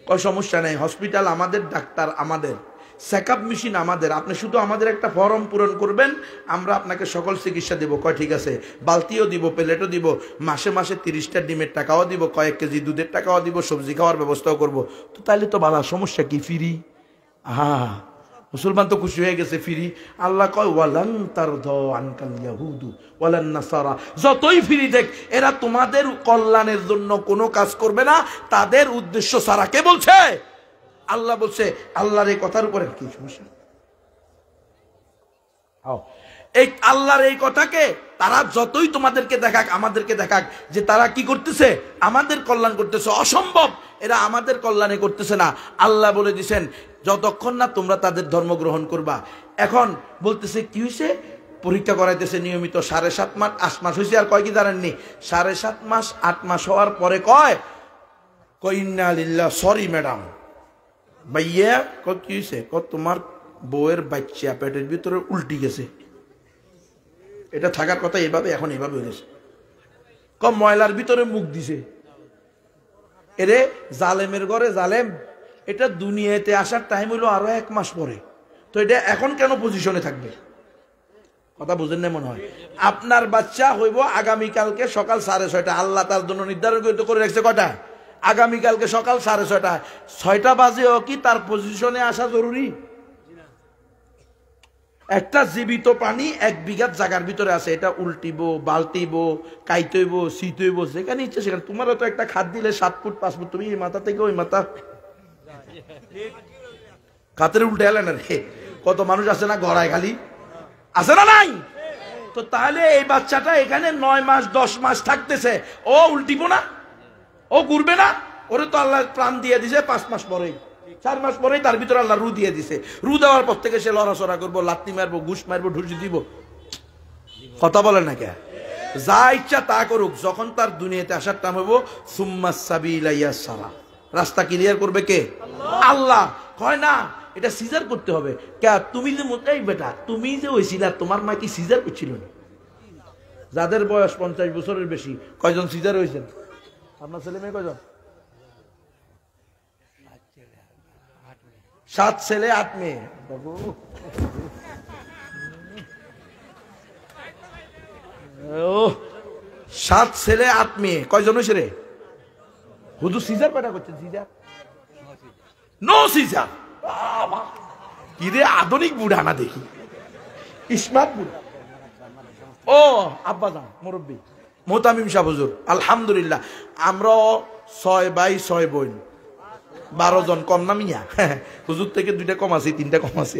কয় সমস্যা নেই, হসপিটাল আমাদের, ডাক্তার আমাদের, চেক আপ মেশিন আমাদের, আপনি শুধু আমাদের একটা ফর্ম পূরণ করবেন, আমরা আপনাকে সকল চিকিৎসা দেবো। কয় ঠিক আছে, বালতিও দিব, প্লেটও দিব, মাসে মাসে 30টা ডিমের টাকাও দিব, কয়েক কেজি দুধের টাকাও দিব, সবজি খাওয়ার ব্যবস্থাও করব। তো তাইলে তো ভালো, সমস্যা কি? ফ্রি। মুসলমান তো খুশি হয়ে গেছে, ফ্রি। আল্লাহ কয় ওয়ালান তারযা আনকাল ইয়াহুদু ওয়ালান নাসারা, যতই ফ্রি দেখ, এরা তোমাদের কল্যাণের জন্য কোনো কাজ করবে না, তাদের উদ্দেশ্য ছাড়া। কে বলছে? আল্লাহ বলছে। আল্লাহর এই কথার উপরে কি সমস্যা? এই আল্লাহর এই কথাকে তারা যতই তোমাদেরকে দেখাক, আমাদেরকে দেখাক যে তারা কি করতেছে, আমাদের কল্যাণ করতেছে, অসম্ভব, এরা আমাদের কল্যাণে করতেছে না। আল্লাহ বলে দিছেন যতক্ষণ না তোমরা তাদের ধর্ম গ্রহণ করবা। এখন বলতেছে কি হয়েছে, পরীক্ষা করাইতেছে নিয়মিত, 7.5 মাস 8 মাস হয়েছে, আর কয় কি জানেননি, 7.5 মাস 8 মাস হওয়ার পরে কয় ইন্না লিল্লাহ, সরি ম্যাডাম, ভাইয়া কি হয়েছে, তোমার বউয়ের বাচ্চা পেটের ভিতরে উল্টি গেছে, এটা থাকার কথা এভাবে, এখন এভাবে হয়ে গেছে, ময়লার ভিতরে মুখ দিছে। এরে জালেমের ঘরে জালেম, এটা দুনিয়াতে আসার টাইম হলো আরো 1 মাস পরে। তো এটা এখন কেন পজিশনে থাকবে? কথা বুঝেন না মনে হয়। আপনার বাচ্চা হইব আগামীকালকে সকাল 6:30। আল্লাহ তার জন্য নির্ধারণ করে রাখছে কটা? আগামীকালকে সকাল 6:30। 6টা বাজেও কি তার পজিশনে আসা জরুরি? একটা জীবিত প্রাণী 1 বিঘা জায়গার ভিতরে আছে, এটা উল্টিব, বালতিব, কাইতইব, শীতইব, যেখানে ইচ্ছে সেখানে। তোমারও তো একটা খাত দিলে 7 ফুট 5 ফুট, তুমি এই মাথা থেকে ওই মাথা খাতের উল্টে এলেন রে। কত মানুষ আছে না গড়ায়, খালি আছে না নাই? তো তাহলে এই বাচ্চাটা এখানে 9 মাস 10 মাস থাকতেছে, ও উল্টিব না? ও ঘুরবে না? ওরে তো আল্লাহ প্রাণ দিয়ে দিছে 5 মাস পরেই, 4 মাস পরেই তার ভিতরে আল্লাহ রু দিয়ে দিছে। রু দেওয়ার পর থেকে সে লড়াচড়া করবো, লাত্তি মারবো, ঘুষ মারবো, ঢুসি দিব। কথা বলেন না কে? যা ইচ্ছা তা করুক, যখন তার দুনিয়াতে আসার টাইম হবো সুম্মাস সাবিলা ইয়াসসারা, রাস্তা ক্লিয়ার করবে কে? আল্লাহ। কয় না এটা সিজার করতে হবে। কে? তুমি যে মোটাই বেটা, তুমি যে হইছিলা, তোমার মা কি সিজার করছিল না? যাদের বয়স 50 বছরের বেশি, কয়জন সিজার হয়েছেন? আপনার ছেলে মেয়ে কয়জন? 7 ছেলে 8 মেয়ে। 7 ছেলে 8 মেয়ে। কয়জন হয়েছে রে? হুজুর সিজার পেটা করছেন? Caesar no caesar. কি রে আধুনিক বুড়া না দেখি, স্মার্ট বুড়া। ও আব্বা যান মুরব্বী মোহতামিম সাহেব হুজুর, আলহামদুলিল্লাহ। আমরাও 6 ভাই 6 বোন, 12 জন। কম না মিয়া? হুজুর থেকে 2টা কম আছে, 3টা কম আছে।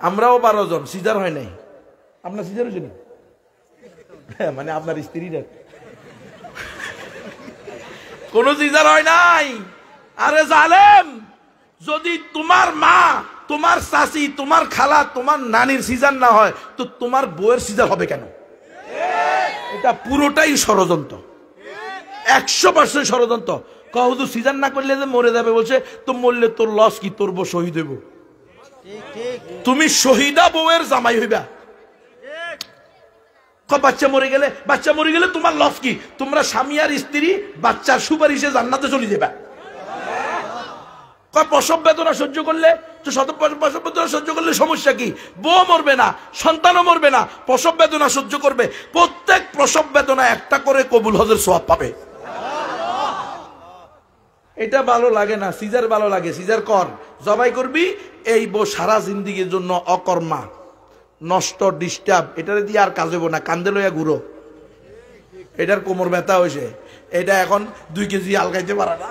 আমরাও 12 জন। সিজার হয় নাই? আপনার সিজার হয়েছে না? মানে আপনার স্ত্রীর কোন সিজার হয় নাই? আরে জালেম, যদি তোমার মা, তোমার চাচি, তোমার খালা, তোমার নানির সিজার না হয়, তো তোমার বউয়ের সিজার হবে কেন? এটা পুরোটাই ষড়যন্ত্র, 100% ষড়যন্ত্র। কহুদু সিজার না করলে যে মরে যাবে বলছে, তো মরলে তোর লস কি? তোর বউ শহীদ হইব, তুমি শহীদা বউয়ের জামাই হইবা। বাচ্চা মরে গেলে তোমার লস কি? তোমরা স্বামী আর স্ত্রী বাচ্চার সুপারিশে জান্নাতে চলে যাবে। প্রসব বেদনা সহ্য করলে তো প্রসব বেদনা সহ্য করলে সমস্যা কি? বউ মরবে না, সন্তানও মরবে না, প্রসব বেদনা সহ্য করবে। প্রত্যেক প্রসব বেদনা একটা করে কবুল হজের সওয়াব পাবে। এটা ভালো লাগে না, সিজার ভালো লাগে। সিজার কর, জবাই করবি, এই বউ সারা জিন্দিগির জন্য অকর্মা, নষ্ট, ডিস্টার্ব, এটারে দিয়ে আর কাজ হইব না। কান্দে লইয়া ঘুরো, এটার কোমর ব্যথা হয়েছে, এটা এখন 2 কেজি আলগাইতে পারে না,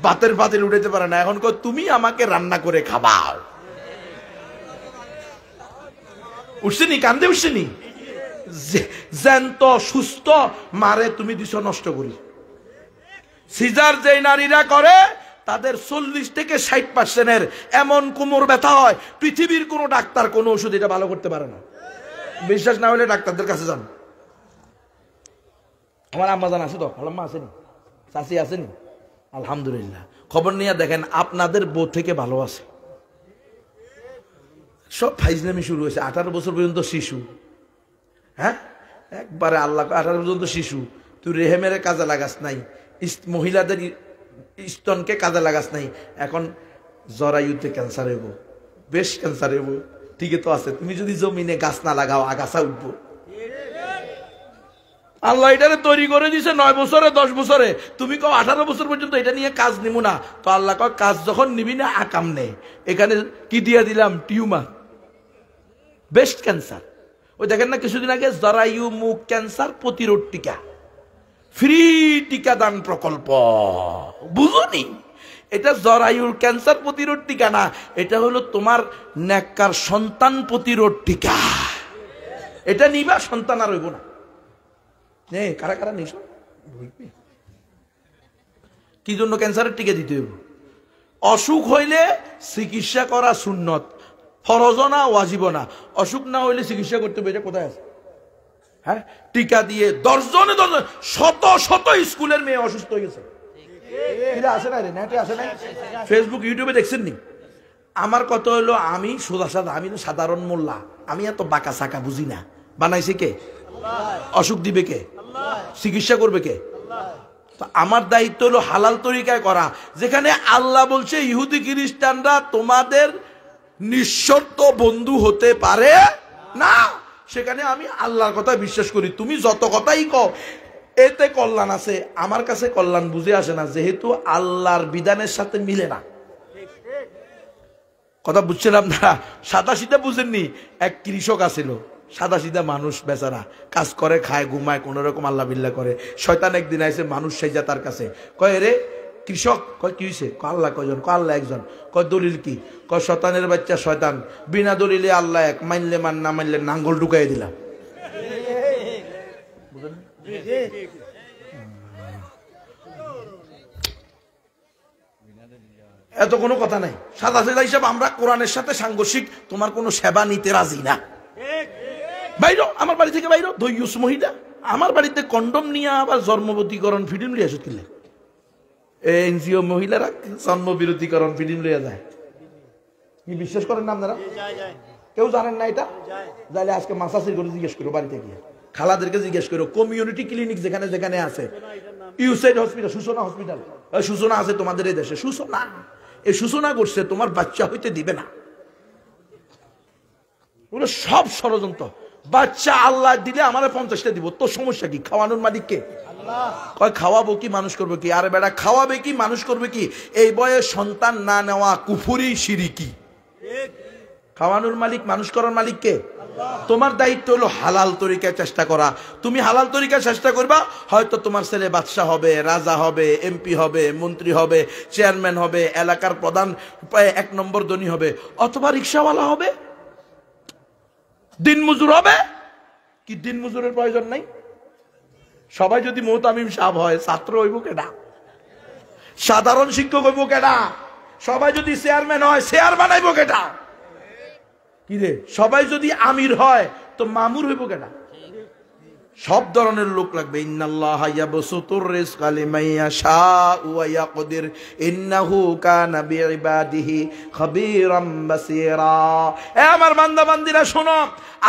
ভাতের পাতিল উঠাইতে পারে না। এখন তুমি আমাকে রান্না করে খাবার। উঠছেনি? কান্দে উঠছেনি? জ্যান্ত সুস্থ মারে তুমি দিছ নষ্ট করি। সিজার যে নারীরা করে তাদের 40 থেকে 60% এমন কোমর ব্যথা হয়, পৃথিবীর কোন ডাক্তার কোন ওষুধ এটা ভালো করতে পারে না। বিশ্বাস না হলে ডাক্তারদের কাছে যান। আমার আম্মা জান আছে তো? আম্মা আসেনি? চাচি আসেনি? আলহামদুলিল্লাহ। খবর নিয়ে দেখেন আপনাদের বউ থেকে ভালো আছে। সব ফাইজলামি শুরু হয়েছে। 18 বছর পর্যন্ত শিশু। হ্যাঁ, একবারে আল্লাহ, 18 পর্যন্ত শিশু। তুই রেহেমের কাজে লাগাস নাই, মহিলাদের স্তনকে কাজে লাগাস নাই, এখন জরায়ুতে ক্যান্সার হইব, বেশ ক্যান্সার হইব। ঠিকই তো আছে। তুমি যদি জমিনে গাছ না লাগাও আগাছা উঠবো। আল্লাহ এটারে তৈরি করে দিছে 9 বছরে 10 বছরে, তুমি কও 18 বছর পর্যন্ত এটা নিয়ে কাজ নিব না। তো আল্লাহ কয় কাজ যখন নিবি না আকাম নে। এখানে কি দিয়ে দিলাম? Tumour, best cancer. ওই দেখেন না কিছুদিন আগে জরায়ু মুখ ক্যান্সার প্রতিরোধ টিকা, ফ্রি টিকাদান প্রকল্প। বুঝুনি? এটা জরায়ুর ক্যান্সার প্রতিরোধ টিকা না, এটা হলো তোমার নেককার সন্তান প্রতিরোধ টিকা। এটা নিবা, সন্তান আর হইব না। কারা কারা নিস? কি জন্য ক্যান্সারের টিকা দিতে হইব? অসুখ হইলে চিকিৎসা করা সুন্নত, ফরজ না, ওয়াজিব না। অসুখ না হইলে চিকিৎসা করতে হবে। এটা কোথায় আছে? হ্যাঁ, টিকা দিয়ে 10 জনে 10 শত শত স্কুলের মেয়ে অসুস্থ হয়ে গেছে। আসে না রে, নেটে আসে না, ফেসবুক ইউটিউবে দেখছেন নি? আমার কথা হলো, আমি সোজা সাদা, আমি তো সাধারণ মোল্লা, আমি এত বাঁকা সাকা বুঝি না। বানাইছে কে? অসুখ দিবে কে? চিকিৎসা করবে কে? তো আমার দায়িত্ব হলো হালাল তরিকায় করা। যেখানে আল্লাহ বলছে ইহুদি খ্রিস্টানরা তোমাদের নিঃশর্ত বন্ধু হতে পারে না, সেখানে আমি আল্লাহর কথা বিশ্বাস করি। তুমি যত কথাই কও এতে কল্যাণ আছে, আমার কাছে কল্যাণ বুঝে আসে না, যেহেতু আল্লাহর বিধানের সাথে মিলে না। কথা বুঝছেন আপনারা? সাদা সিধা বুঝেননি? এক কৃষক আছিল, সাদা সিধা মানুষ, বেচারা কাজ করে, খায়, ঘুমায়, কোন রকম আল্লাহ বিল্লাহ করে। শয়তান একদিন আইসে মানুষ সাইজা তার কাছে, কয় রে কৃষক, কয় কি হয়েছে? আল্লাহ কয়জন? আল্লাহ একজন। কয় দলিল কি? কয় শয়তানের বাচ্চা শয়তান, বিনা দলিলে আল্লাহ এক, মানলে মান, না মানলে নাঙ্গল ঢুকাই দিলাম। এত কোনো কথা নাই। সাদা সিধা হিসাব আমরা কোরআনের সাথে সাংঘর্ষিক, তোমার কোনো সেবা নিতে রাজি না। বাইরো, আমার বাড়ি থেকে বাইরো। দইয়ুস মহিলা আমার বাড়িতে কন্ডম নিয়ে আবার জন্মবতীকরণ ফিল্ম লিয়ে আসে কিনলে, এনজিও মহিলারা জন্মবিরতিকরণ ফিল্ম লিয়ে যায়। কি বিশ্বাস করেন না আপনারা? কেউ জানেন না এটা? যাইলে আজকে মাসাসির করে জিজ্ঞেস করো, বাড়িতে গিয়ে খালাদেরকে জিজ্ঞেস করো, কমিউনিটি ক্লিনিক যেখানে যেখানে আছে, ইউসাইড হসপিটাল, সূচনা হসপিটাল, সূচনা আছে তোমাদের এই দেশে, সূচনা এই সূচনা করছে তোমার বাচ্চা হইতে দিবে না। ওগুলো সব ষড়যন্ত্র। বাচ্চা আল্লাহ দিলে আমার 50টা দিব, তোর সমস্যা কি? খাওয়ানোর মালিক কে? কয় খাওয়াবো কি মানুষ করবে কি? আরে বেটা, খাওয়াবে কি মানুষ করবে কি? এই বয়ে সন্তান না নেওয়া কুফরি, শিরিকি। খাওয়ানোর মালিক, মানুষ করার মালিক কে? তোমার দায়িত্ব হলো হালাল তরিকায় চেষ্টা করা। তুমি হালাল তরিকায় চেষ্টা করবা, হয়তো তোমার ছেলে বাদশাহ হবে, রাজা হবে, এমপি হবে, মন্ত্রী হবে, চেয়ারম্যান হবে, এলাকার প্রধান 1 নম্বর ধনী হবে, অথবা রিক্সাওয়ালা হবে, দিনমজুর হবে। কি দিনমজুরের প্রয়োজন নাই? সবাই যদি মোহতামিম সাহেব হয়, ছাত্র হইব কেডা? সাধারণ শিক্ষক হইব কেডা? সবাই যদি চেয়ারম্যান হয়, চেয়ার বানাইব কেডা? কি রে, সবাই যদি আমির হয় তো মামুর হইব কেডা? সব ধরনের লোক লাগবে। ইন্নাল্লাহা ইয়াবসুতুর রিজকা লিমান ইয়াশাউ ওয়া ইয়াকদির ইন্নাহু কানা বিইবাদিহি খাবীরাম বাসীরা। এ আমার বান্দা বান্দীরা শোনো,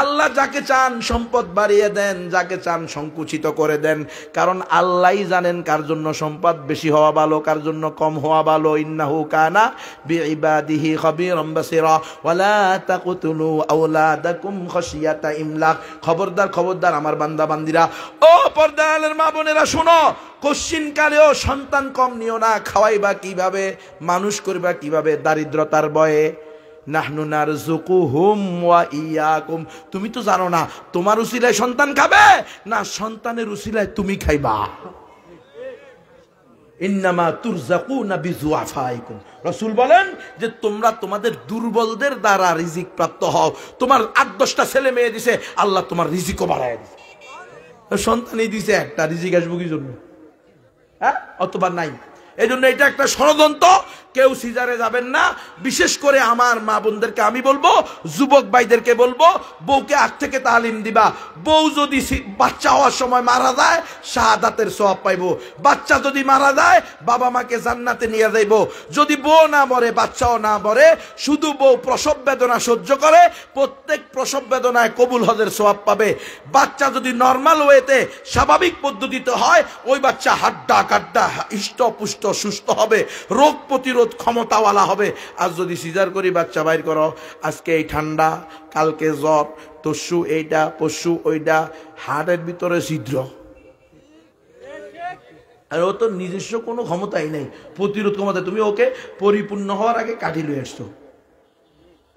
আল্লাহ যাকে চান সম্পদ বাড়িয়ে দেন, যাকে চান সংকুচিত করে দেন, কারণ আল্লাহই জানেন কার জন্য সম্পদ বেশি হওয়া ভালো, কার জন্য কম হওয়া ভালো। ইন্নাহু কানা বিইবাদিহি খাবীরাম বাসীরা ওয়ালা তাকতুলু আওলাদাকুম খাশিয়াতা ইমলাক। খবরদার খবরদার আমার বান্দা বান্দিরা, ও পর্দার মা বোনেরা শোনো, কোশ্চিন কালেও সন্তান কম নিও না। খাওয়াইবা কিভাবে, মানুষ করবা কিভাবে? দারিদ্রতার ভয়ে। নাহনু নারযুকুহুম ওয়া ইয়াকুম। তুমি তো জানো না তোমার উসিলায় সন্তান খাবে না সন্তানের উসিলায় তুমি খাইবা। ইন্নামা তুরযাকুনা বিযুআফাইকুম। রাসূল বলেন যে তোমরা তোমাদের দুর্বলদের দ্বারা রিজিক প্রাপ্ত হও। তোমার 8-10টা ছেলে মেয়ে দিছে, আল্লাহ তোমার রিজিকও বাড়ায় দিছে। সন্তানই দিছে একটা, রিজিক আসবো কি জন্য? হ্যাঁ, অথবা নাই। এই জন্য এটা একটা ষড়যন্ত্র। কেউ সিজারে যাবেন না। বিশেষ করে আমার মা বোনদেরকে আমি বলবো, যুবক ভাইদেরকে বলবো, বউকে আগ থেকে তালিম দিবা। বউ যদি বাচ্চা হওয়ার সময় মারা যায়, শাহাদাতের সওয়াব পাইবো। বাচ্চা যদি মারা যায়, বাবা মাকে জান্নাতে নিয়ে যাইব। যদি বউ না মরে, বাচ্চাও না মরে, শুধু বউ প্রসব বেদনা সহ্য করে, প্রত্যেক প্রসব বেদনায় কবুল হজের সওয়াব পাবে। বাচ্চা যদি নর্মাল ওয়েতে স্বাভাবিক পদ্ধতিতে হয়, ওই বাচ্চা হাড্ডা কাড্ডা হৃষ্টপুষ্ট সুস্থ হবে, রোগ প্রতিরোধ ক্ষমতাওয়ালা হবে। আর যদি সিজার করি বাচ্চা বাইর করো, আজকে এই ঠান্ডা, কালকে জ্বর, তরশু এইটা, পরশু ওইটা, হার্টের ভিতরে ছিদ্র, আর ও তো নিজস্ব কোনো ক্ষমতাই নেই প্রতিরোধ ক্ষমতা। তুমি ওকে পরিপূর্ণ হওয়ার আগে কাটি লয়ে আসছো,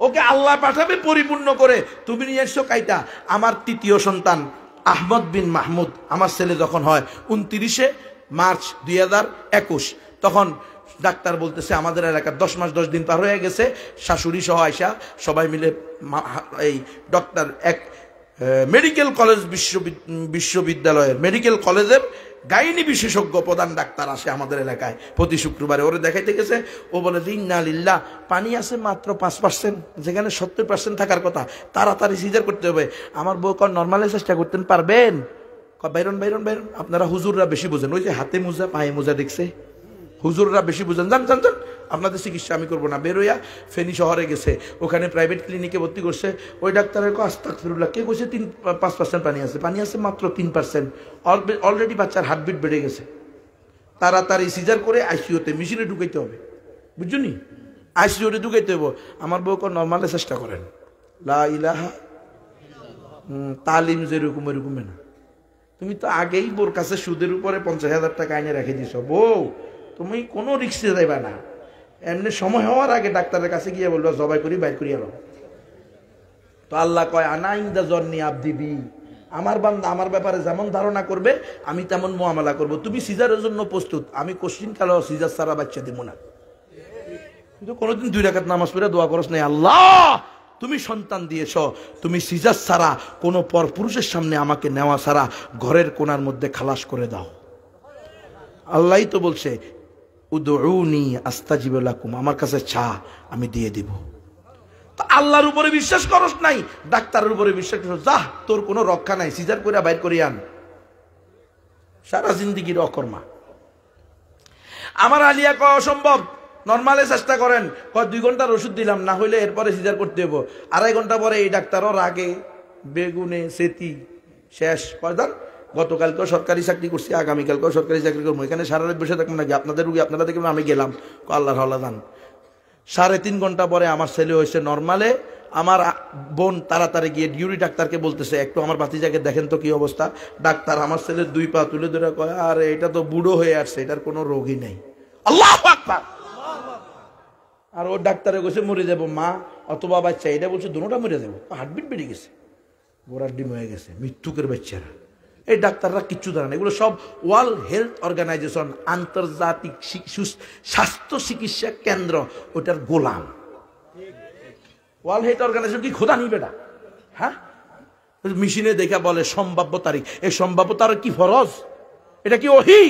ওকে আল্লাহ পাঠাবে পরিপূর্ণ করে, তুমি নিয়ে এসছো কাইটা। আমার 3য় সন্তান আহমদ বিন মাহমুদ আমার ছেলে যখন হয় 29শে মার্চ 2021, তখন ডাক্তার বলতেছে আমাদের এলাকার 10 মাস 10 দিন পার হয়ে গেছে, শাশুড়ি সহ আয়সা সবাই মিলে এই ডক্টর এক মেডিকেল কলেজ বিশ্ববিদ্যালয়ের মেডিকেল কলেজের গাইনি বিশেষজ্ঞ প্রধান ডাক্তার আসে আমাদের এলাকায় প্রতি শুক্রবারে। ওরে দেখাইতে গেছে, ও বলে ইন্না লিল্লাহ, পানি আছে মাত্র 5%, যেখানে 70% থাকার কথা, তাড়াতাড়ি সিজার করতে হবে। আমার বউ কর নর্মালে চেষ্টা করতেন, পারবেন? বাইরন বাইরন বাইরন, আপনারা হুজুররা বেশি বোঝেন, ওই যে হাতে মোজা পায়ে মোজা দেখছে, হুজুররা বেশি বুঝেন, জান জান জান, আপনাদের চিকিৎসা আমি করবো না। বেরোয়া ফেনী শহরে গেছে, ওখানে প্রাইভেট ক্লিনিকে ভর্তি করছে। ওই ডাক্তারের আস্তাগফিরুল্লাহ, কে কইছে 5% পানি আছে? পানি আছে মাত্র 3%। অলরেডি বাচ্চার হার্টবিট বেড়ে গেছে। তাড়াতাড়ি সিজার করে আইসিইউতে মেশিনে ঢুকাইতে হবে, বুঝছো নি? আইসিইউতে ঢুকাইতে হবে। আমার বউকে নর্মালে চেষ্টা করেন, লা ইলাহা, তালিম যেরকম এরকমই না। তুমি তো আগেই বোর কাছে সুদের উপরে 50,000 টাকা আইনে রেখে দিছ। বউ তুমি কোনো রিক্সে যাইবা না, এমনি সময় হওয়ার আগে ডাক্তারের কাছে গিয়ে বলবা জবাই করি বাইর করি আলো। তো আল্লাহ কয় আনা ইনদা জন্নি আবদি বি, আমার বান্দা আমার ব্যাপারে যেমন ধারণা করবে আমি তেমন মুআমালা করব। তুমি সিজারের জন্য প্রস্তুত, আমি কোশ্চিন কালো সিজার ছাড়া বাচ্চা দিব না। কিন্তু কোনোদিন 2 রাকাত নামাজ পড়ে দোয়া করছ নাই, আল্লাহ তুমি সন্তান দিয়েছ, তুমি সিজার ছাড়া কোনো পরপুরুষের সামনে আমাকে নেওয়া ছাড়া ঘরের কোণার মধ্যে খালাস করে দাও। আল্লাহই তো বলছে উদউনি আস্তাজিব লাকুম, আমার কাছে চা আমি দিয়ে দিব। তো আল্লাহর উপরে বিশ্বাস করস নাই, ডাক্তারের উপরে বিশ্বাস করস, যা তোর কোনো রক্ষা নাই, সিজার করে বাইর করে আন, সারা জিন্দিগির অকর্মা। আমার আলিয়া কয় অসম্ভব, নর্মালে চেষ্টা করেন। কয় 2 ঘন্টার ওষুধ দিলাম, না হইলে এরপরে সিজার করতে হবো। 2.5 ঘন্টা পরে এই ডাক্তারও রাগে বেগুনে সেতি শেষ। কয়দান গতকালকেও সরকারি চাকরি করছি, আগামীকালকেও সরকারি চাকরি করবো, এখানে সারা রাত বসে থাকবো নাকি? আপনাদের রুগী আপনারা দেখবেন, আমি গেলাম, আল্লাহর হাওলা দান। 3.5 ঘন্টা পরে আমার ছেলে হয়েছে নর্মালে। আমার বোন তাড়াতাড়ি গিয়ে ডিউটি ডাক্তারকে বলতেছে একটু আমার ভাতিজাকে দেখেন তো কি অবস্থা। ডাক্তার আমার ছেলের 2 পা তুলে ধরে কয়, আরে এটা তো বুড়ো হয়ে আসছে, এটার কোনো রোগই নেই। আল্লাহু আকবার। আর ও ডাক্তারে কইছে মরে যাবো মা অথবা বাচ্চা, এটা বলছে দুটোটা মরে যাবো, হার্টবিট বেড়ে গেছে, গোড়ার ডিম হয়ে গেছে, মৃত্যুকের বাচ্চারা। এই ডাক্তাররা কিচ্ছু জানে না, এগুলো সব ওয়ার্ল্ড হেলথ অর্গানাইজেশন, আন্তর্জাতিক স্বাস্থ্য চিকিৎসা কেন্দ্র, ওটার গোলাম। ওয়ার্ল্ড হেলথ অর্গানাইজেশন কি খোদা নিবে না? হ্যাঁ, মেশিনে দেখা বলে সম্ভাব্য তারিখ। এই সম্ভাব্য তারিখ কি ফরজ? এটা কি ওহী?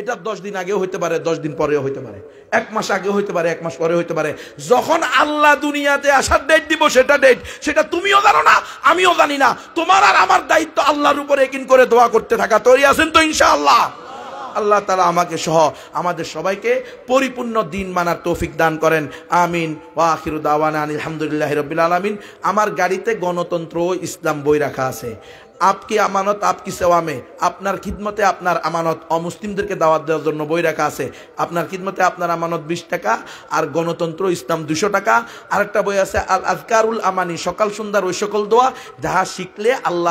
এটা 10 দিন আগেও হইতে পারে, 10 দিন পরেও হইতে পারে, 1 মাস আগেও হইতে পারে, 1 মাস পরে হইতে পারে। যখন আল্লাহ দুনিয়াতে আসার ডেট দিব, সেটা ডেট, সেটা তুমিও জানো না, আমিও জানি না। তোমার আর আমার দায়িত্ব আল্লাহর উপরে একিন করে দোয়া করতে থাকা। তৈরি আছেন তো ইনশাআল্লাহ? আল্লাহ তাআলা আমাকে সহ আমাদের সবাইকে পরিপূর্ণ দিন মানার তৌফিক দান করেন, আমিন। ওয়া আখিরু দাওয়ানা আলহামদুলিল্লাহি রাব্বিল আলামিন। আমার গাড়িতে গণতন্ত্র ও ইসলাম বই রাখা আছে। আপকি আমানত আপকি সেওয়া মে, আপনার খিদমতে আপনার আমানত, অমুসলিমদেরকে দাওয়াত দেওয়ার জন্য বই রাখা আছে। আপনার খিদমতে আপনার আমানত 20 টাকা, আর গণতন্ত্র ইসলাম 200 টাকা। আরেকটা বই আছে আল আযকারুল আমানি, সকাল সন্ধ্যার ওই সকল দোয়া যাহা শিখলে আল্লাহ